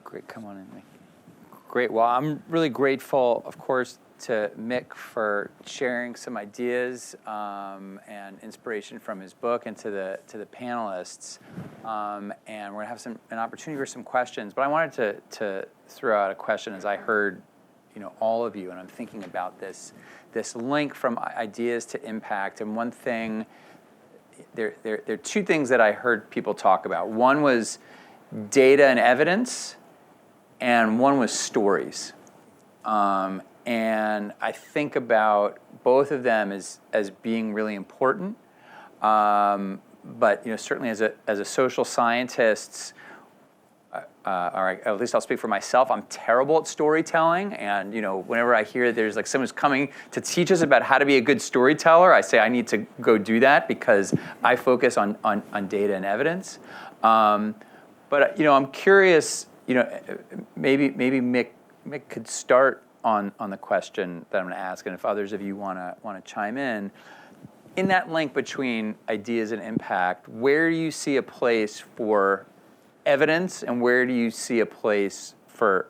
Great, come on in. Great. Well, I'm really grateful, of course, to Mick for sharing some ideas and inspiration from his book, and to the panelists. And we're gonna have an opportunity for some questions. But I wanted to throw out a question as I heard, all of you, and I'm thinking about this link from ideas to impact. And one thing, there are two things that I heard people talk about. One was data and evidence, and one was stories. And I think about both of them as being really important. But certainly as a social scientist, or at least I'll speak for myself, I'm terrible at storytelling. And whenever I hear there's like someone's coming to teach us about how to be a good storyteller, I say I need to go do that because I focus on data and evidence. But I'm curious, maybe Mick could start on the question that I'm going to ask, and if others of you want to chime in. In that link between ideas and impact, where do you see a place for evidence, and where do you see a place for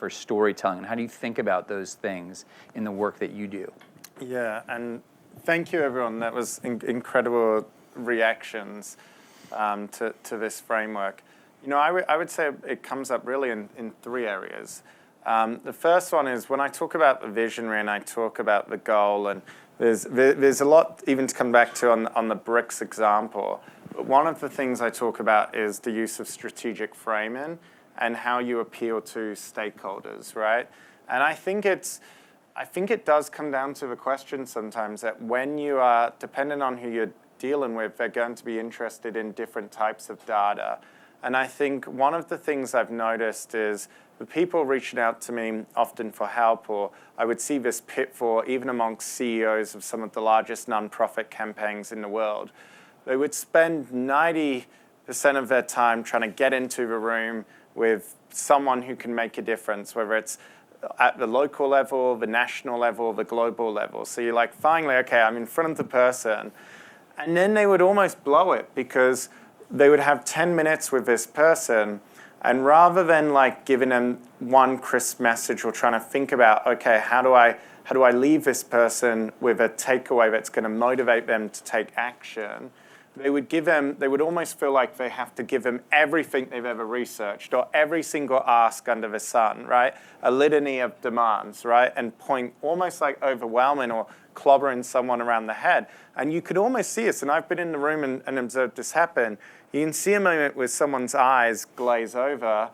storytelling, and how do you think about those things in the work that you do? Yeah, and thank you, everyone. That was incredible reactions to this framework. I would say it comes up really in three areas. The first one is when I talk about the visionary and I talk about the goal, and there's a lot even to come back to on the bricks example. But one of the things I talk about is the use of strategic framing and how you appeal to stakeholders, right? And I think it does come down to the question sometimes that when you are dependent on who you're dealing with, they're going to be interested in different types of data. And I think one of the things I've noticed is the people reaching out to me often for help, or I would see this pitfall even amongst CEOs of some of the largest nonprofit campaigns in the world. They would spend 90% of their time trying to get into the room with someone who can make a difference, whether it's at the local level, the national level, the global level. So you're like, finally, okay, I'm in front of the person. And then they would almost blow it because they would have 10 minutes with this person, and rather than like giving them one crisp message or trying to think about, okay, how do I leave this person with a takeaway that's going to motivate them to take action, they would almost feel like they have to give them everything they've ever researched or every single ask under the sun, right? A litany of demands, right? And point almost like overwhelming or clobbering someone around the head. And you could almost see this, and I've been in the room and observed this happen. You can see a moment where someone's eyes glaze over,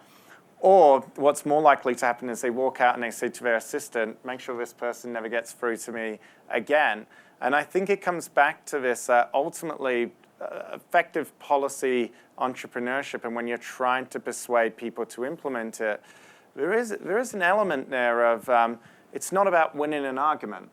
or what's more likely to happen is they walk out and they say to their assistant, make sure this person never gets through to me again. And I think it comes back to this ultimately effective policy entrepreneurship, and when you're trying to persuade people to implement it, there is an element there of it's not about winning an argument.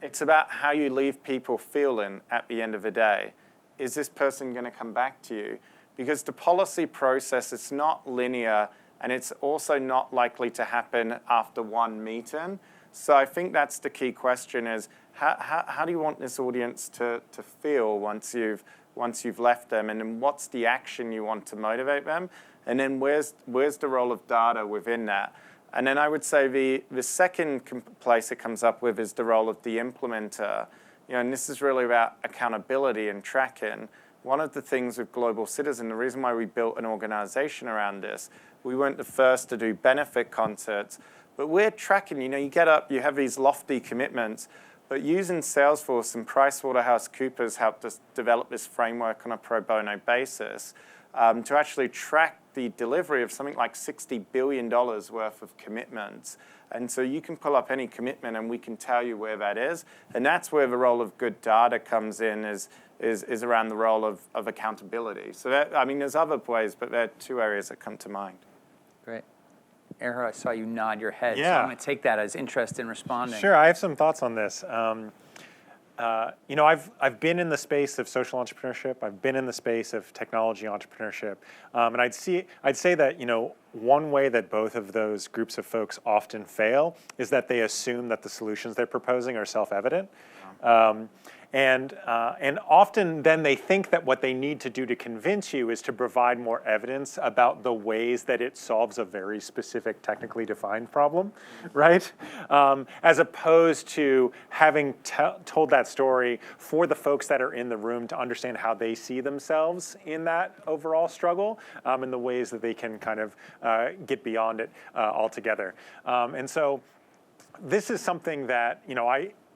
It's about how you leave people feeling at the end of the day. Is this person going to come back to you? Because the policy process, it's not linear, and it's also not likely to happen after one meeting. So I think that's the key question is, how do you want this audience to feel once you've left them? And then what's the action you want to motivate them? And then where's the role of data within that? And then I would say the second place it comes up with is the role of the implementer. And this is really about accountability and tracking. One of the things with Global Citizen, the reason why we built an organization around this, we weren't the first to do benefit concerts, but we're tracking. You get up, you have these lofty commitments, but using Salesforce and PricewaterhouseCoopers helped us develop this framework on a pro bono basis to actually track the delivery of something like $60 billion worth of commitments. And so you can pull up any commitment and we can tell you where that is. And that's where the role of good data comes in, is around the role of accountability. So there's other ways, but there are two areas that come to mind. Great. Erha, I saw you nod your head, Yeah. so I'm going to take that as interest in responding. Sure, I have some thoughts on this. I've been in the space of social entrepreneurship. I've been in the space of technology entrepreneurship, and I'd say that one way that both of those groups of folks often fail is that they assume that the solutions they're proposing are self-evident. And often then they think that what they need to do to convince you is to provide more evidence about the ways that it solves a very specific technically defined problem, right? As opposed to having told that story for the folks that are in the room to understand how they see themselves in that overall struggle and the ways that they can kind of get beyond it altogether. And so this is something that,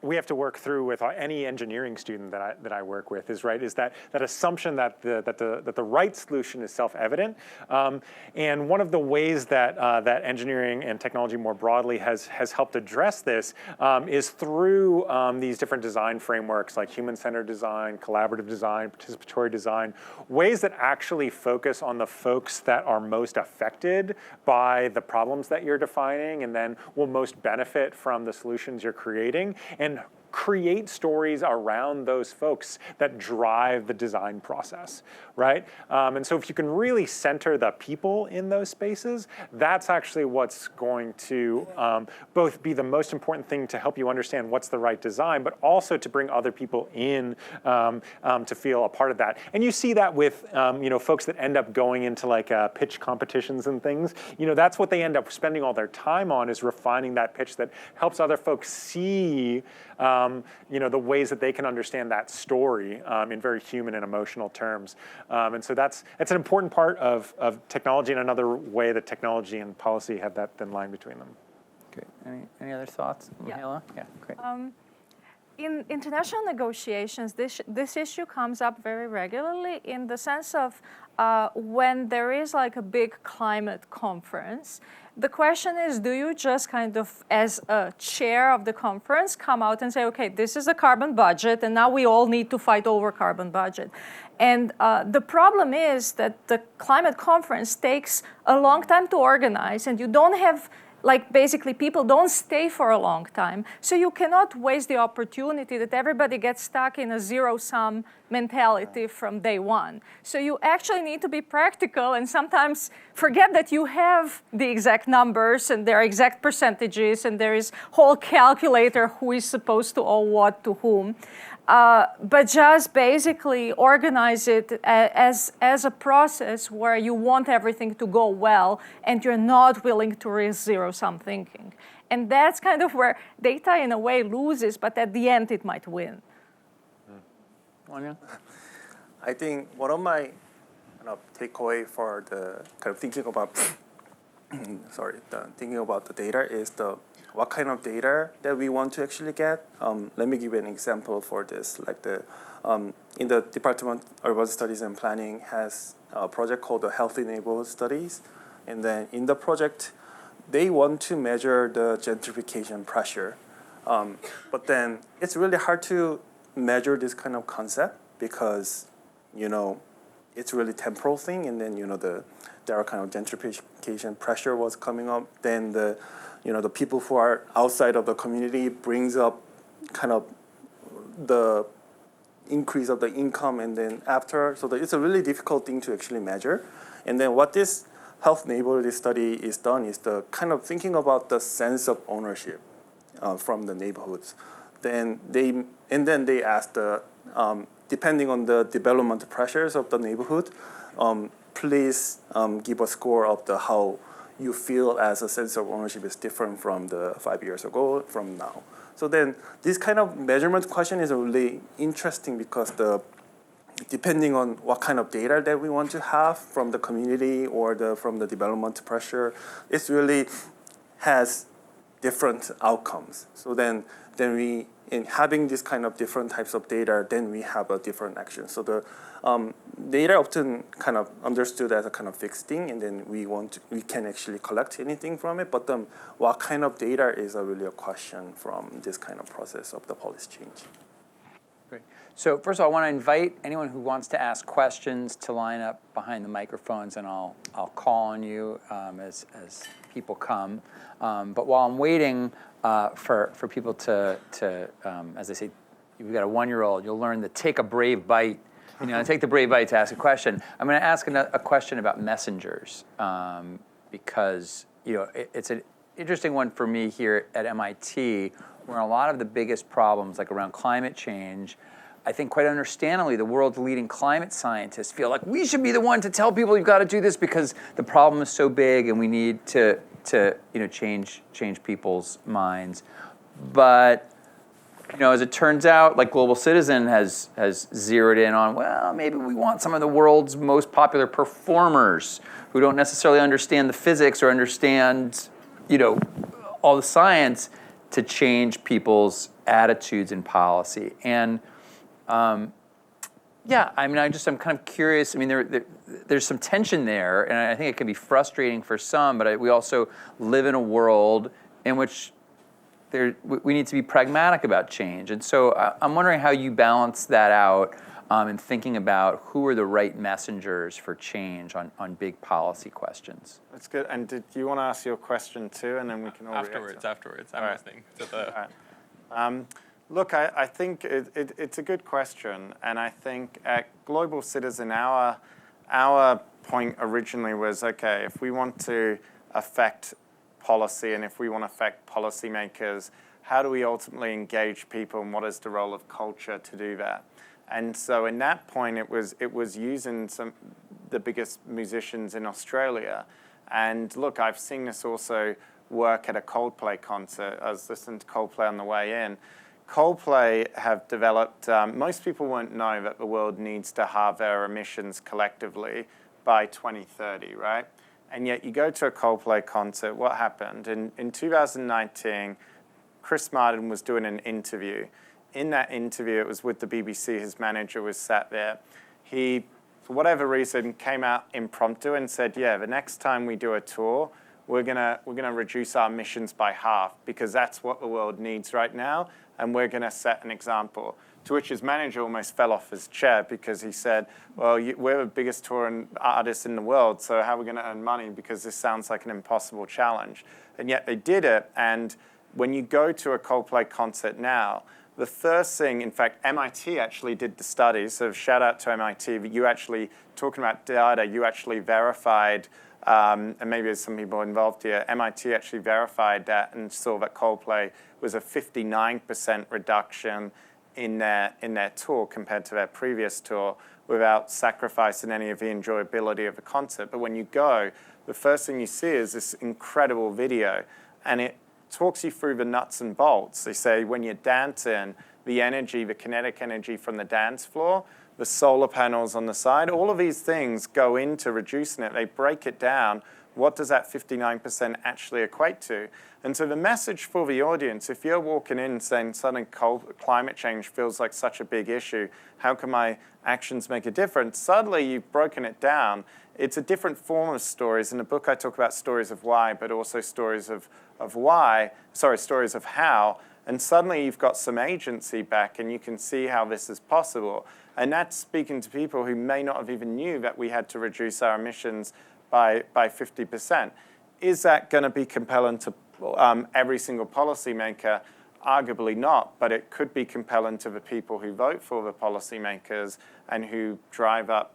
we have to work through with any engineering student that I work with is that assumption that the right solution is self-evident. And one of the ways that engineering and technology more broadly has helped address this is through these different design frameworks like human-centered design, collaborative design, participatory design, ways that actually focus on the folks that are most affected by the problems that you're defining and then will most benefit from the solutions you're creating, and create stories around those folks that drive the design process, right? And so if you can really center the people in those spaces, that's actually what's going to both be the most important thing to help you understand what's the right design, but also to bring other people in to feel a part of that. And you see that with folks that end up going into like pitch competitions and things. That's what they end up spending all their time on, is refining that pitch that helps other folks see the ways that they can understand that story in very human and emotional terms. And so that's an important part of technology, and another way that technology and policy have that thin line between them. Great. Any other thoughts, Mihaela? Yeah, great. In international negotiations, this issue comes up very regularly in the sense of when there is like a big climate conference. The question is, do you just kind of, as a chair of the conference, come out and say, okay, this is a carbon budget, and now we all need to fight over carbon budget? And the problem is that the climate conference takes a long time to organize, and you don't have, basically people don't stay for a long time. So you cannot waste the opportunity that everybody gets stuck in a zero-sum mentality from day one. So you actually need to be practical and sometimes forget that you have the exact numbers and their exact percentages and there is whole calculator who is supposed to owe what to whom. But just basically organize it as a process where you want everything to go well and you're not willing to risk zero-sum thinking. And that's kind of where data in a way loses, but at the end it might win. I think one of my takeaway for the kind of thinking about thinking about the data is what kind of data that we want to actually get. Let me give you an example for this. In the Department of Urban Studies and Planning has a project called the Healthy Neighborhood Studies. And then in the project, they want to measure the gentrification pressure. But then it's really hard to measure this kind of concept because, it's really temporal thing. And then, there are kind of gentrification pressure was coming up. Then the people who are outside of the community brings up kind of the increase of the income and then after. So it's a really difficult thing to actually measure. And then what this health neighborhood study is done is the kind of thinking about the sense of ownership from the neighborhoods. Then they ask depending on the development pressures of the neighborhood, please give a score of how you feel as a sense of ownership is different from the 5 years ago from now. So then this kind of measurement question is really interesting because depending on what kind of data that we want to have from the community or from the development pressure, it really has different outcomes. So then we, in having this kind of different types of data, then we have a different action. So the data often kind of understood as a kind of fixed thing, and then we can actually collect anything from it. But what kind of data is really a question from this kind of process of the policy change. Great. So first of all, I want to invite anyone who wants to ask questions to line up behind the microphones, and I'll call on you as people come. But while I'm waiting for people to as they say, you've got a 1-year-old, you'll learn to take a brave bite. Take the brave bite to ask a question. I'm going to ask a question about messengers because it's an interesting one for me here at MIT, where a lot of the biggest problems, like around climate change, I think quite understandably, the world's leading climate scientists feel like we should be the one to tell people you've got to do this because the problem is so big and we need to change people's minds. But as it turns out, like Global Citizen has zeroed in on, well, maybe we want some of the world's most popular performers who don't necessarily understand the physics or understand, all the science to change people's attitudes in policy. And yeah, I mean, I'm kind of curious. I mean, there's some tension there, and I think it can be frustrating for some, but we also live in a world in which we need to be pragmatic about change. And so I'm wondering how you balance that out in thinking about who are the right messengers for change on big policy questions. That's good. And did you want to ask your question too, and then we can all Afterwards. I'm listening to the... All right. Look, I think it's a good question, and I think at Global Citizen, our point originally was, okay, if we want to affect policy and if we want to affect policymakers, how do we ultimately engage people, and what is the role of culture to do that? And so in that point, it was using the biggest musicians in Australia. And look, I've seen this also work at a Coldplay concert. I was listening to Coldplay on the way in. Coldplay have developed, most people won't know that the world needs to halve their emissions collectively by 2030, right? And yet you go to a Coldplay concert, what happened? In 2019, Chris Martin was doing an interview. In that interview, it was with the BBC, his manager was sat there. He, for whatever reason, came out impromptu and said, yeah, the next time we do a tour, we're gonna reduce our emissions by half because that's what the world needs right now, and we're gonna set an example. To which his manager almost fell off his chair because he said, well, we're the biggest touring artists in the world, so how are we gonna earn money, because this sounds like an impossible challenge. And yet they did it, and when you go to a Coldplay concert now, the first thing, in fact, MIT actually did the study, so shout out to MIT, but you actually, talking about data, you actually verified, and maybe there's some people involved here, MIT actually verified that and saw that Coldplay was a 59% reduction in their tour compared to their previous tour without sacrificing any of the enjoyability of the concert. But when you go, the first thing you see is this incredible video, and it talks you through the nuts and bolts. They say when you're dancing, the energy, the kinetic energy from the dance floor, the solar panels on the side, all of these things go into reducing it. They break it down. What does that 59% actually equate to? And so the message for the audience, if you're walking in saying suddenly climate change feels like such a big issue, how can my actions make a difference? Suddenly you've broken it down. It's a different form of stories. In the book I talk about stories of why, but also stories of how. And suddenly you've got some agency back and you can see how this is possible. And that's speaking to people who may not have even knew that we had to reduce our emissions by 50%. Is that going to be compelling to every single policymaker? Arguably not, but it could be compelling to the people who vote for the policymakers and who drive up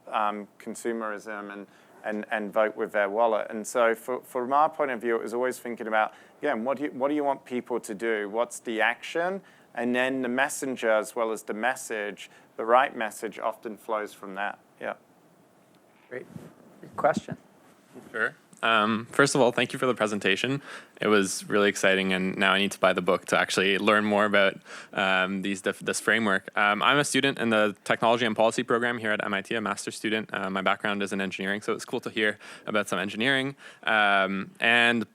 consumerism and vote with their wallet. And so from our point of view, it was always thinking about, again, what do you want people to do? What's the action? And then the messenger as well as the message, the right message often flows from that. Yeah. Great. Good question. Sure. First of all, thank you for the presentation. It was really exciting, and now I need to buy the book to actually learn more about this framework. I'm a student in the Technology and Policy program here at MIT, a master's student. My background is in engineering, so it's cool to hear about some engineering. And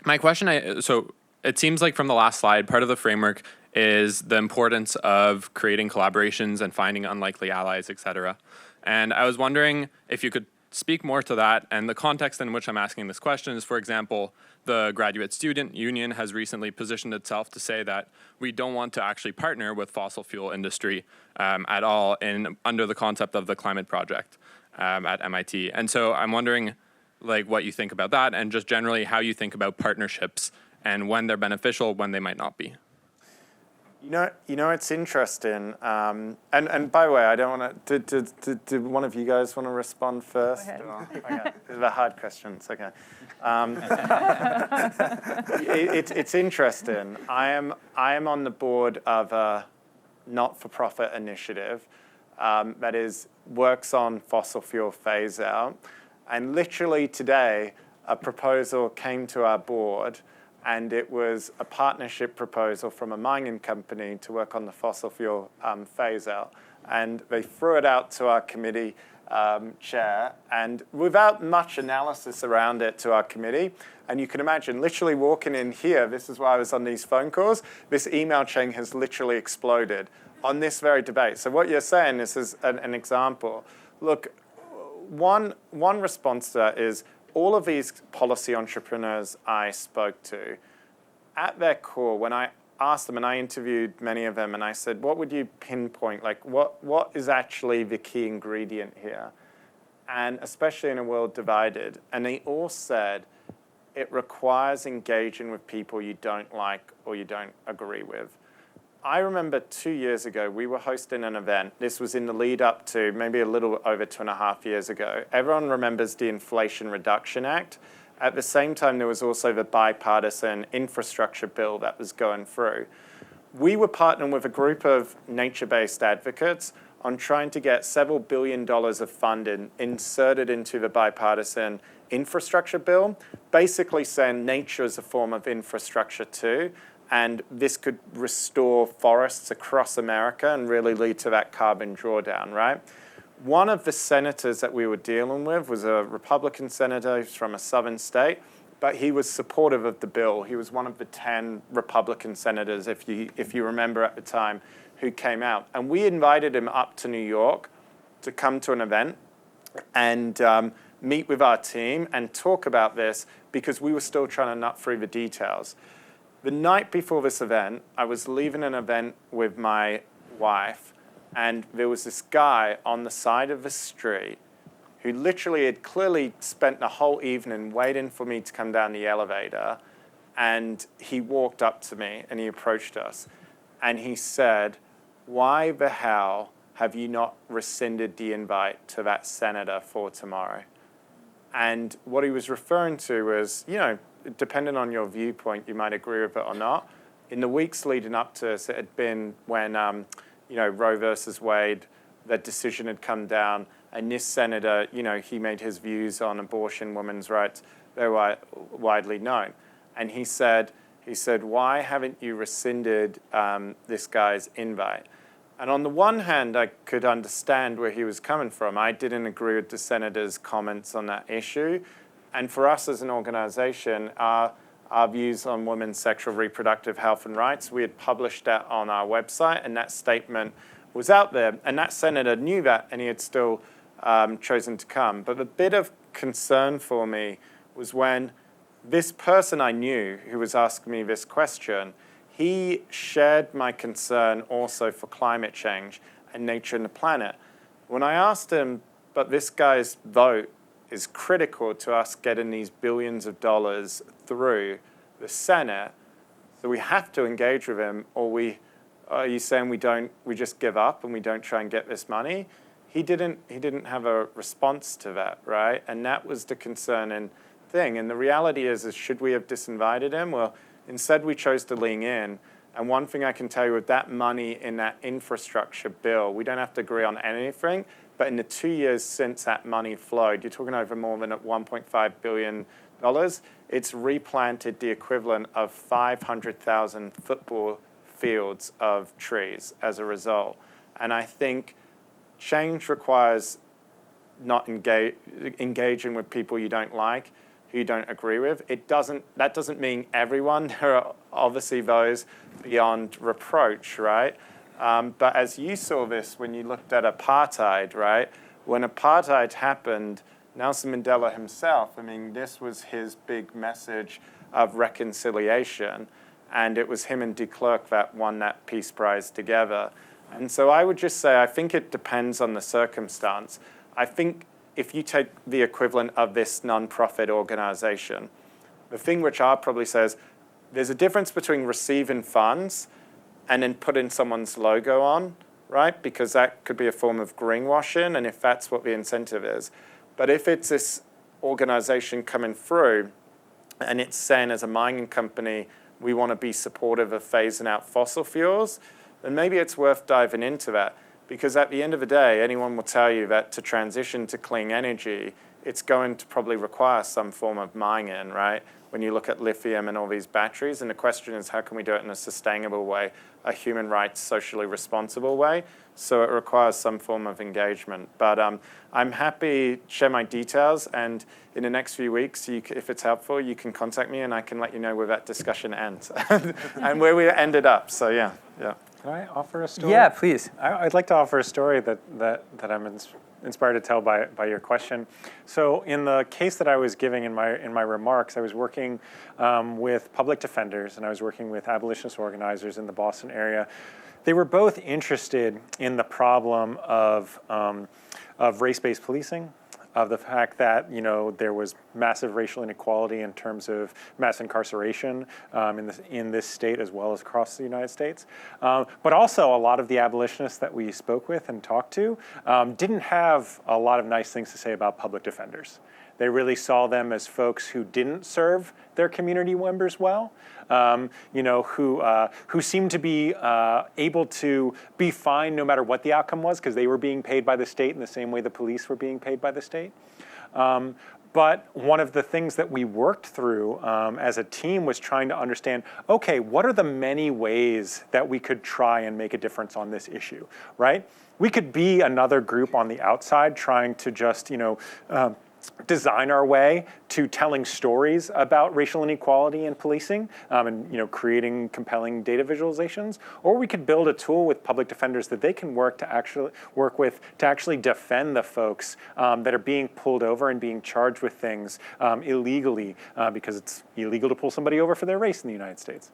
my question, so it seems like from the last slide, part of the framework is the importance of creating collaborations and finding unlikely allies, et cetera. And I was wondering if you could speak more to that, and the context in which I'm asking this question is, for example, the Graduate Student Union has recently positioned itself to say that we don't want to actually partner with fossil fuel industry at all under the concept of the climate project at MIT. And so I'm wondering what you think about that, and just generally how you think about partnerships and when they're beneficial, when they might not be. You know, it's interesting. And by the way, I don't want to. Do one of you guys want to respond first? Go ahead. Okay. These are hard questions. Okay. It's interesting. I am on the board of a not-for-profit initiative that works on fossil fuel phase out. And literally today, a proposal came to our board. And it was a partnership proposal from a mining company to work on the fossil fuel phase out. And they threw it out to our committee, chair, and without much analysis around it to our committee. And you can imagine literally walking in here, this is why I was on these phone calls, this email chain has literally exploded on this very debate. So what you're saying, this is an example. Look, one response to that is all of these policy entrepreneurs I spoke to, at their core, when I asked them, and I interviewed many of them, and I said, what would you pinpoint? Like, what is actually the key ingredient here? And especially in a world divided. And they all said, it requires engaging with people you don't like or you don't agree with. I remember 2 years ago, we were hosting an event. This was in the lead up to maybe a little over 2.5 years ago. Everyone remembers the Inflation Reduction Act. At the same time, there was also the bipartisan infrastructure bill that was going through. We were partnering with a group of nature-based advocates on trying to get several $1 billion of funding inserted into the bipartisan infrastructure bill, basically saying nature is a form of infrastructure too, and this could restore forests across America and really lead to that carbon drawdown, right? One of the senators that we were dealing with was a Republican senator who's from a southern state, but he was supportive of the bill. He was one of the 10 Republican senators, if you remember at the time, who came out. And we invited him up to New York to come to an event and meet with our team and talk about this because we were still trying to nut through the details. The night before this event, I was leaving an event with my wife, and there was this guy on the side of the street who literally had clearly spent the whole evening waiting for me to come down the elevator. And he walked up to me and he approached us. And he said, why the hell have you not rescinded the invite to that senator for tomorrow? And what he was referring to was, you know, depending on your viewpoint, you might agree with it or not. In the weeks leading up to this, it had been when Roe versus Wade, that decision had come down, and this senator, he made his views on abortion, women's rights, they were widely known. And he said, why haven't you rescinded this guy's invite? And on the one hand, I could understand where he was coming from. I didn't agree with the senator's comments on that issue. And for us as an organization, our views on women's sexual reproductive health and rights, we had published that on our website, and that statement was out there. And that senator knew that, and he had still chosen to come. But the bit of concern for me was when this person I knew who was asking me this question, he shared my concern also for climate change and nature and the planet. When I asked him, but this guy's vote is critical to us getting these billions of dollars through the Senate, so we have to engage with him, or are you saying we just give up and we don't try and get this money? He didn't have a response to that, right? And that was the concerning thing. And the reality is should we have disinvited him? Well, instead we chose to lean in. And one thing I can tell you with that money in that infrastructure bill, we don't have to agree on anything, but in the 2 years since that money flowed, you're talking over more than $1.5 billion, it's replanted the equivalent of 500,000 football fields of trees as a result. And I think change requires not engaging with people you don't like, who you don't agree with. That doesn't mean everyone. There are obviously those beyond reproach, right? But as you saw this when you looked at apartheid, right? When apartheid happened, Nelson Mandela himself, this was his big message of reconciliation. And it was him and de Klerk that won that Peace Prize together. And so I would just say, I think it depends on the circumstance. I think if you take the equivalent of this nonprofit organization, the thing which I'll probably say is there's a difference between receiving funds and then putting someone's logo on, right? Because that could be a form of greenwashing, and if that's what the incentive is. But if it's this organization coming through and it's saying as a mining company, we want to be supportive of phasing out fossil fuels, then maybe it's worth diving into that. Because at the end of the day, anyone will tell you that to transition to clean energy, it's going to probably require some form of mining, right? when you look at lithium and all these batteries. And the question is, how can we do it in a sustainable way, a human rights, socially responsible way? So it requires some form of engagement. But I'm happy to share my details. And in the next few weeks, if it's helpful, you can contact me and I can let you know where that discussion ends and where we ended up. So yeah. Can I offer a story? Yeah, please. I'd like to offer a story that I'm inspired to tell by your question. So in the case that I was giving in my remarks, I was working with public defenders and I was working with abolitionist organizers in the Boston area. They were both interested in the problem of race-based policing, of the fact that there was massive racial inequality in terms of mass incarceration in this state as well as across the United States. But also a lot of the abolitionists that we spoke with and talked to didn't have a lot of nice things to say about public defenders. They really saw them as folks who didn't serve their community members well, who seemed to be able to be fine no matter what the outcome was because they were being paid by the state in the same way the police were being paid by the state. But one of the things that we worked through as a team was trying to understand, okay, what are the many ways that we could try and make a difference on this issue, right? We could be another group on the outside trying to just, design our way to telling stories about racial inequality in policing and creating compelling data visualizations, or we could build a tool with public defenders that they can work with to actually defend the folks that are being pulled over and being charged with things illegally because it's illegal to pull somebody over for their race in the United States.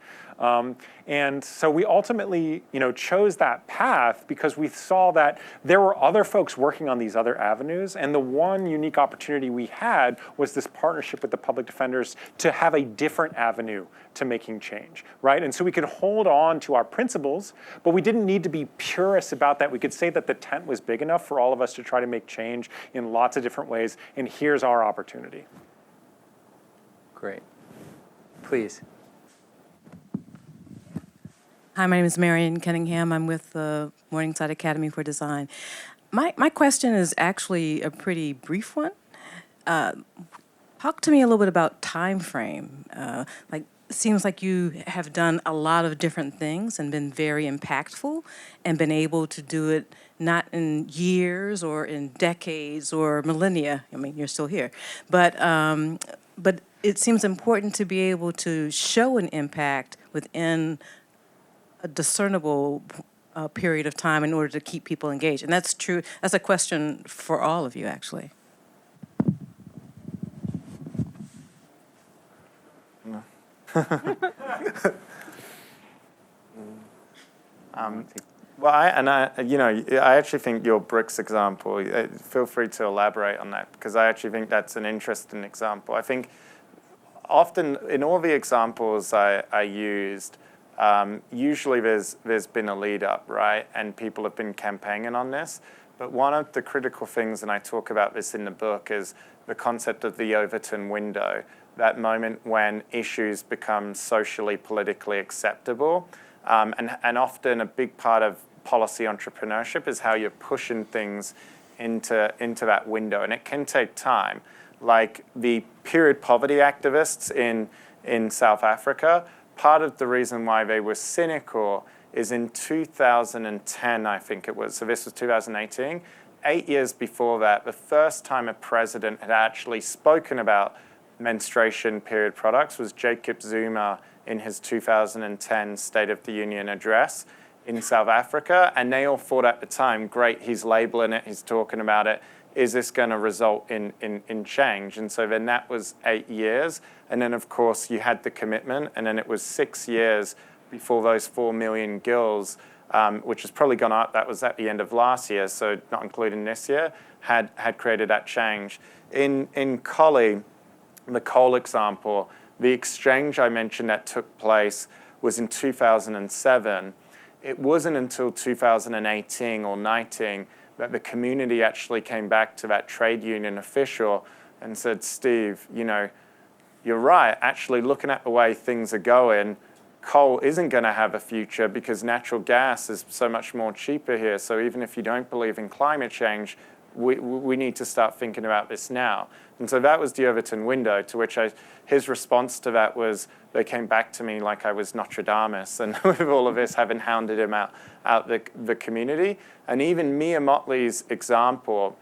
And so we ultimately chose that path because we saw that there were other folks working on these other avenues, and the one unique opportunity we had was this partnership with the public defenders to have a different avenue to making change, right? And so we could hold on to our principles, but we didn't need to be purists about that. We could say that the tent was big enough for all of us to try to make change in lots of different ways, and here's our opportunity. Great. Please. Hi, my name is Marion Cunningham. I'm with the Morningside Academy for Design. My question is actually a pretty brief one. Talk to me a little bit about time frame. It seems like you have done a lot of different things and been very impactful and been able to do it not in years or in decades or millennia. I mean, you're still here. But it seems important to be able to show an impact within a discernible period of time in order to keep people engaged. And that's true. That's a question for all of you, actually. I actually think your bricks example, feel free to elaborate on that, because I actually think that's an interesting example. I think often in all the examples I used, usually there's been a lead up, right? And people have been campaigning on this. But one of the critical things, and I talk about this in the book, is the concept of the Overton window, that moment when issues become socially, politically acceptable. And often a big part of policy entrepreneurship is how you're pushing things into that window. And it can take time. Like the period poverty activists in South Africa, part of the reason why they were cynical is in 2010, I think it was, so this was 2018, 8 years before that, the first time a president had actually spoken about menstruation period products was Jacob Zuma in his 2010 State of the Union address in South Africa. And they all thought at the time, great, he's labeling it, he's talking about it. Is this going to result in change? And so then that was 8 years. And then, of course, you had the commitment. And then it was 6 years before those 4 million girls, which has probably gone up. That was at the end of last year, so not including this year, had created that change. In Collie, the coal example, the exchange I mentioned that took place was in 2007. It wasn't until 2018 or 19 that the community actually came back to that trade union official and said, Steve, you're right. Actually, looking at the way things are going, coal isn't going to have a future because natural gas is so much more cheaper here. So even if you don't believe in climate change, we need to start thinking about this now. And so that was the Overton window, to which his response to that was, they came back to me like I was Nostradamus, and with all of this, having hounded him out the community. And even Mia Mottley's example,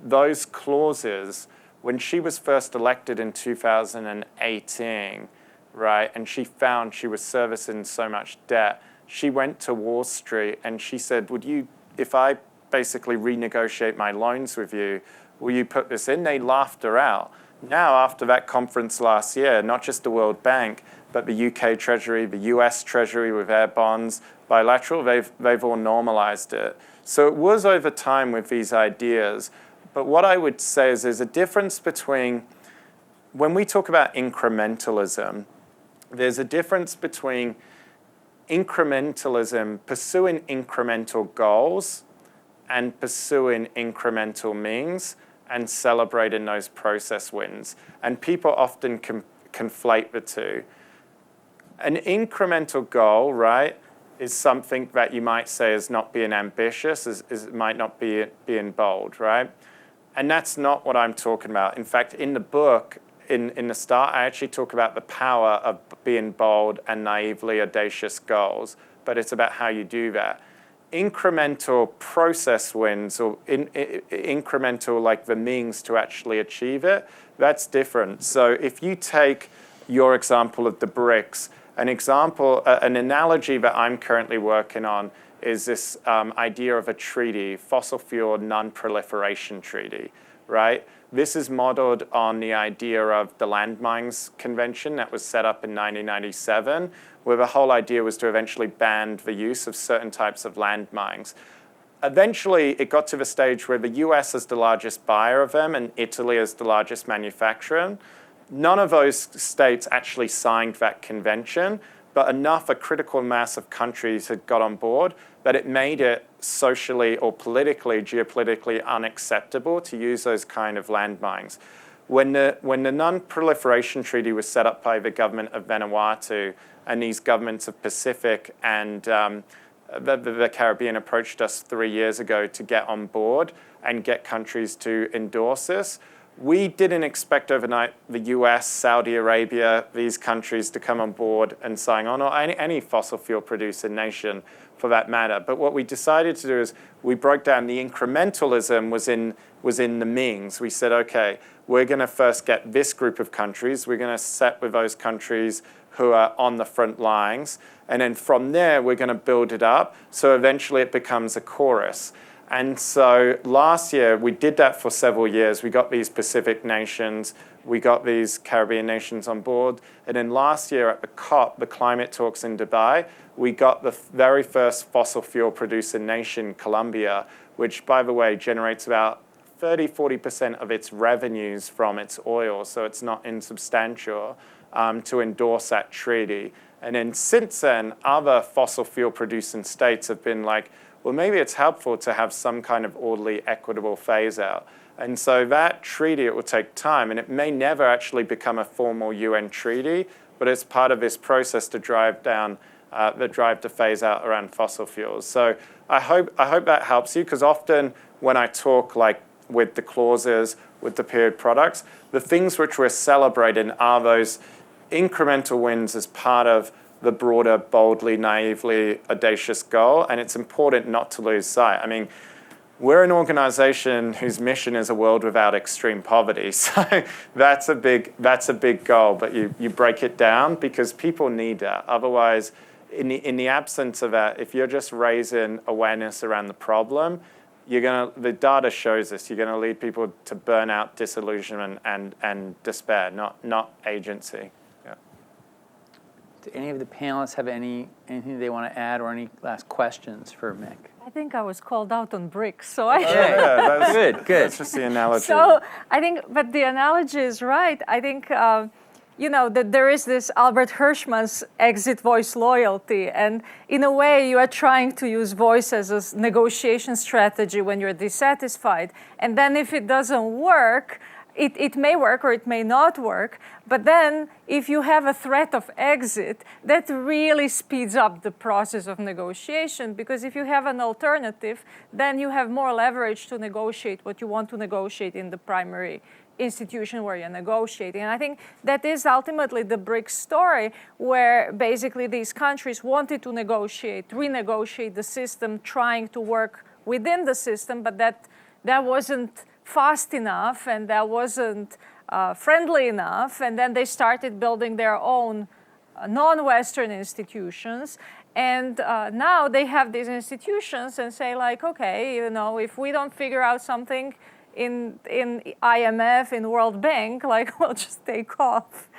those clauses, when she was first elected in 2018, right, and she found she was servicing so much debt, she went to Wall Street and she said, if I basically renegotiate my loans with you, will you put this in? They laughed her out. Now, after that conference last year, not just the World Bank, but the UK Treasury, the US Treasury with their bonds, bilateral, they've all normalized it. So it was over time with these ideas. But what I would say is there's a difference between, when we talk about incrementalism, there's a difference between incrementalism, pursuing incremental goals, and pursuing incremental means, and celebrating those process wins. And people often conflate the two. An incremental goal, right, is something that you might say is not being ambitious, it might not be being bold, right? And that's not what I'm talking about. In fact, in the book, in the start, I actually talk about the power of being bold and naively audacious goals, but it's about how you do that. Incremental process wins, or incremental, like the means to actually achieve it, that's different. So if you take your example of the BRICS, an analogy that I'm currently working on is this idea of a treaty, fossil fuel non-proliferation treaty, right? This is modeled on the idea of the Landmines Convention that was set up in 1997, where the whole idea was to eventually ban the use of certain types of landmines. Eventually, it got to the stage where the US is the largest buyer of them and Italy is the largest manufacturer. None of those states actually signed that convention, but enough, a critical mass of countries had got on board that it made it socially or politically, geopolitically unacceptable to use those kind of landmines. When the Non-Proliferation Treaty was set up by the government of Vanuatu and these governments of Pacific and the Caribbean approached us 3 years ago to get on board and get countries to endorse this, we didn't expect overnight the US, Saudi Arabia, these countries to come on board and sign on, or any fossil fuel producing nation for that matter. But what we decided to do is we broke down the incrementalism was in the means. We said, okay, we're going to first get this group of countries. We're going to set with those countries who are on the front lines. And then from there, we're going to build it up. So eventually it becomes a chorus. And so last year, we did that for several years. We got these Pacific nations, we got these Caribbean nations on board. And then last year at the COP, the climate talks in Dubai, we got the very first fossil fuel producing nation, Colombia, which, by the way, generates about 30-40% of its revenues from its oil, so it's not insubstantial, to endorse that treaty. And then since then, other fossil fuel producing states have been like, well, maybe it's helpful to have some kind of orderly, equitable phase out. And so that treaty, it will take time, and it may never actually become a formal UN treaty, but it's part of this process to drive the phase out around fossil fuels. So I hope that helps you, because often when I talk like with the clauses, with the period products, the things which we're celebrating are those incremental wins as part of the broader, boldly, naively, audacious goal, and it's important not to lose sight. I mean, we're an organization whose mission is a world without extreme poverty, so that's a big goal, but you break it down because people need that. Otherwise, in the absence of that, if you're just raising awareness around the problem, the data shows this, you're gonna lead people to burnout, disillusionment, and despair, not agency. Do any of the panelists have anything they want to add or any last questions for Mick? I think I was called out on bricks, so Good. That's just the analogy. So I think, but the analogy is right. I think, that there is this Albert Hirschman's exit voice loyalty. And in a way, you are trying to use voice as a negotiation strategy when you're dissatisfied. And then if it doesn't work, it may work or it may not work, but then if you have a threat of exit, that really speeds up the process of negotiation, because if you have an alternative, then you have more leverage to negotiate what you want to negotiate in the primary institution where you're negotiating. And I think that is ultimately the BRICS story, where basically these countries wanted to renegotiate the system, trying to work within the system, but that wasn't fast enough and that wasn't friendly enough. And then they started building their own non-Western institutions. And now they have these institutions and say like, okay, if we don't figure out something in IMF, in World Bank, like we'll just take off.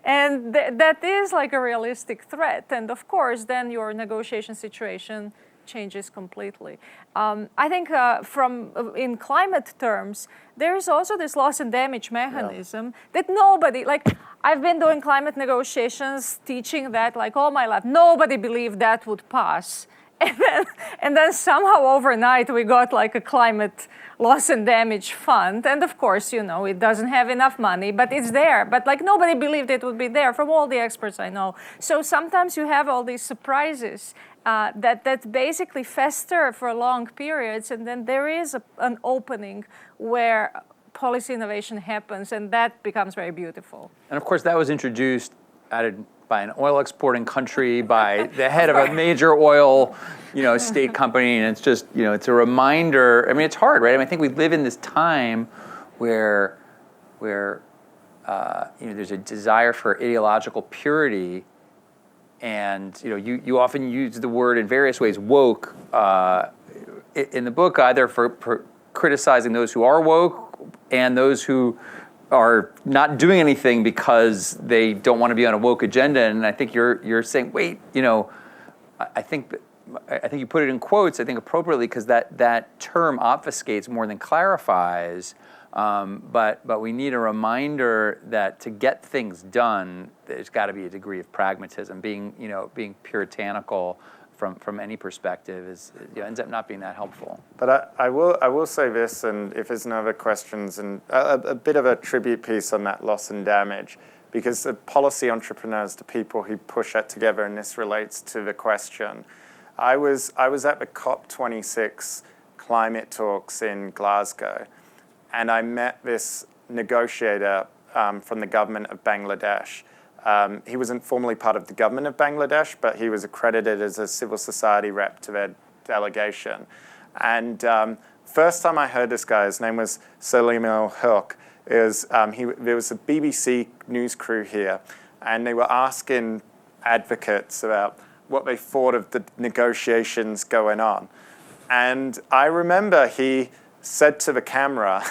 And that is like a realistic threat. And of course, then your negotiation situation changes completely. I think in climate terms, there is also this loss and damage mechanism that nobody, I've been doing climate negotiations, teaching that like all my life, nobody believed that would pass. And then somehow overnight we got like a climate loss and damage fund. And of course, it doesn't have enough money, but it's there. But like nobody believed it would be there from all the experts I know. So sometimes you have all these surprises that basically fester for long periods. And then there is an opening where policy innovation happens, and that becomes very beautiful. And of course, that was added by an oil exporting country, by the head of a major oil, state company, and it's just, it's a reminder. I mean, it's hard, right? I think we live in this time where there's a desire for ideological purity, and you often use the word in various ways, woke, in the book, either for criticizing those who are woke and those who are not doing anything because they don't want to be on a woke agenda. And I think you're saying, wait, I think you put it in quotes, I think appropriately, because that term obfuscates more than clarifies. But we need a reminder that to get things done, there's got to be a degree of pragmatism. Being puritanical from any perspective ends up not being that helpful. But I will say this, and if there's no other questions, and a bit of a tribute piece on that loss and damage, because the policy entrepreneurs, the people who push that together, and this relates to the question. I was at the COP26 climate talks in Glasgow, and I met this negotiator from the government of Bangladesh. He wasn't formally part of the government of Bangladesh, but he was accredited as a civil society rep to their delegation. And first time I heard this guy, his name was Salim El-Haq. There was a BBC news crew here, and they were asking advocates about what they thought of the negotiations going on. And I remember he said to the camera,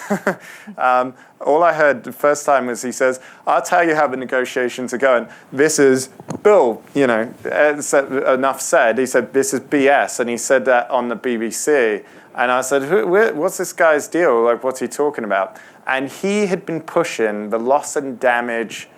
all I heard the first time was he says, I'll tell you how the negotiations are going. This is Bill, enough said. He said, this is BS. And he said that on the BBC. And I said, what's this guy's deal? Like, what's he talking about? And he had been pushing the loss and damage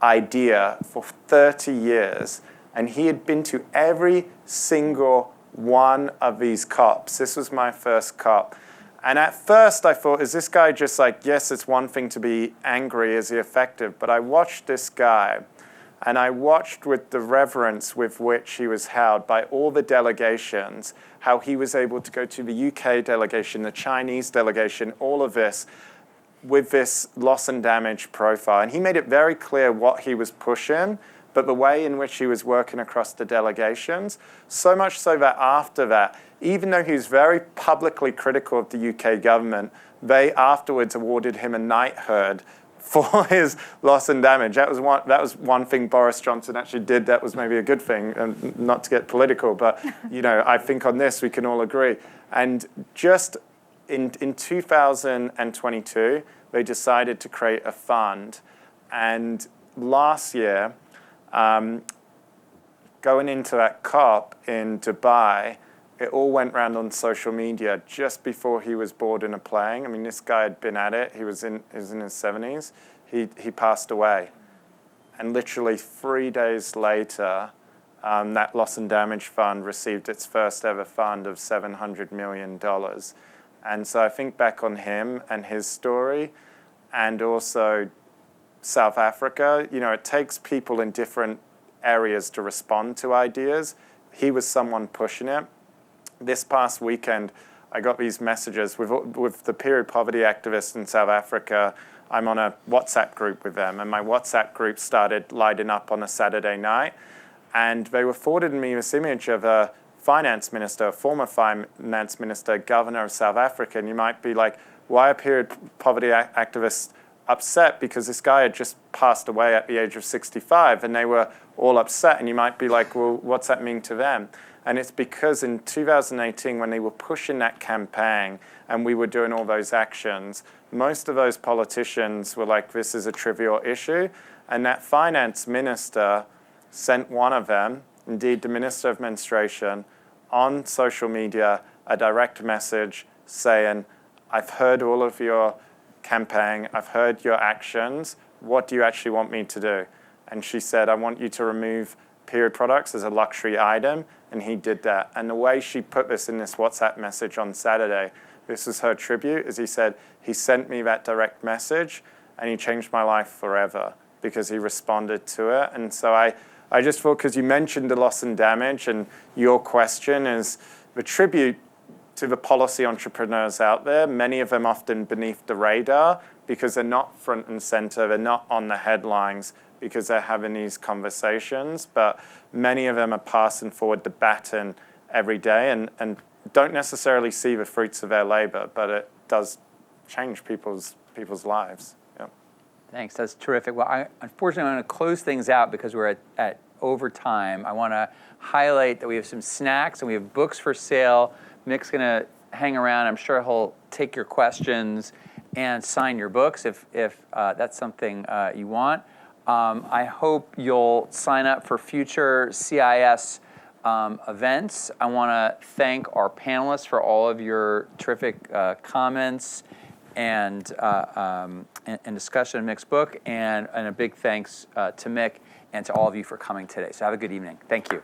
idea for 30 years. And he had been to every single one of these COPs. This was my first COP. And at first I thought, is this guy just like, yes, it's one thing to be angry, is he effective? But I watched this guy, and I watched with the reverence with which he was held by all the delegations, how he was able to go to the UK delegation, the Chinese delegation, all of this, with this loss and damage profile. And he made it very clear what he was pushing, but the way in which he was working across the delegations, so much so that after that, even though he was very publicly critical of the UK government, they afterwards awarded him a knighthood for his loss and damage. That was one thing Boris Johnson actually did that was maybe a good thing, and not to get political, but I think on this we can all agree. And just in 2022, they decided to create a fund, and last year, going into that COP in Dubai, it all went round on social media just before he was boarding a plane. I mean, this guy had been at it. He was in his 70s. He passed away. And literally 3 days later, that loss and damage fund received its first ever fund of $700 million. And so I think back on him and his story, and also South Africa. You know, it takes people in different areas to respond to ideas. He was someone pushing it. This past weekend, I got these messages with the period poverty activists in South Africa. I'm on a WhatsApp group with them, and my WhatsApp group started lighting up on a Saturday night, and they were forwarding me this image of a finance minister, a former finance minister, governor of South Africa, and you might be like, why are period poverty activists upset? Because this guy had just passed away at the age of 65, and they were all upset, and you might be like, well, what's that mean to them? And it's because in 2018, when they were pushing that campaign and we were doing all those actions, most of those politicians were like, this is a trivial issue. And that finance minister sent one of them, indeed the Minister of Menstruation, on social media, a direct message saying, I've heard all of your campaign, I've heard your actions, what do you actually want me to do? And she said, I want you to remove period products as a luxury item, and he did that. And the way she put this in this WhatsApp message on Saturday, this was her tribute, is he said, he sent me that direct message, and he changed my life forever because he responded to it. And so I just thought, because you mentioned the loss and damage, and your question is the tribute to the policy entrepreneurs out there, many of them often beneath the radar because they're not front and center, they're not on the headlines because they're having these conversations, but many of them are passing forward the baton every day and don't necessarily see the fruits of their labor, but it does change people's lives. Yeah. Thanks, that's terrific. Well, unfortunately, I'm going to close things out because we're at overtime. I want to highlight that we have some snacks and we have books for sale. Mick's going to hang around. I'm sure he'll take your questions and sign your books if that's something you want. I hope you'll sign up for future CIS events. I want to thank our panelists for all of your terrific comments and discussion of Mick's book, and a big thanks to Mick and to all of you for coming today. So have a good evening. Thank you.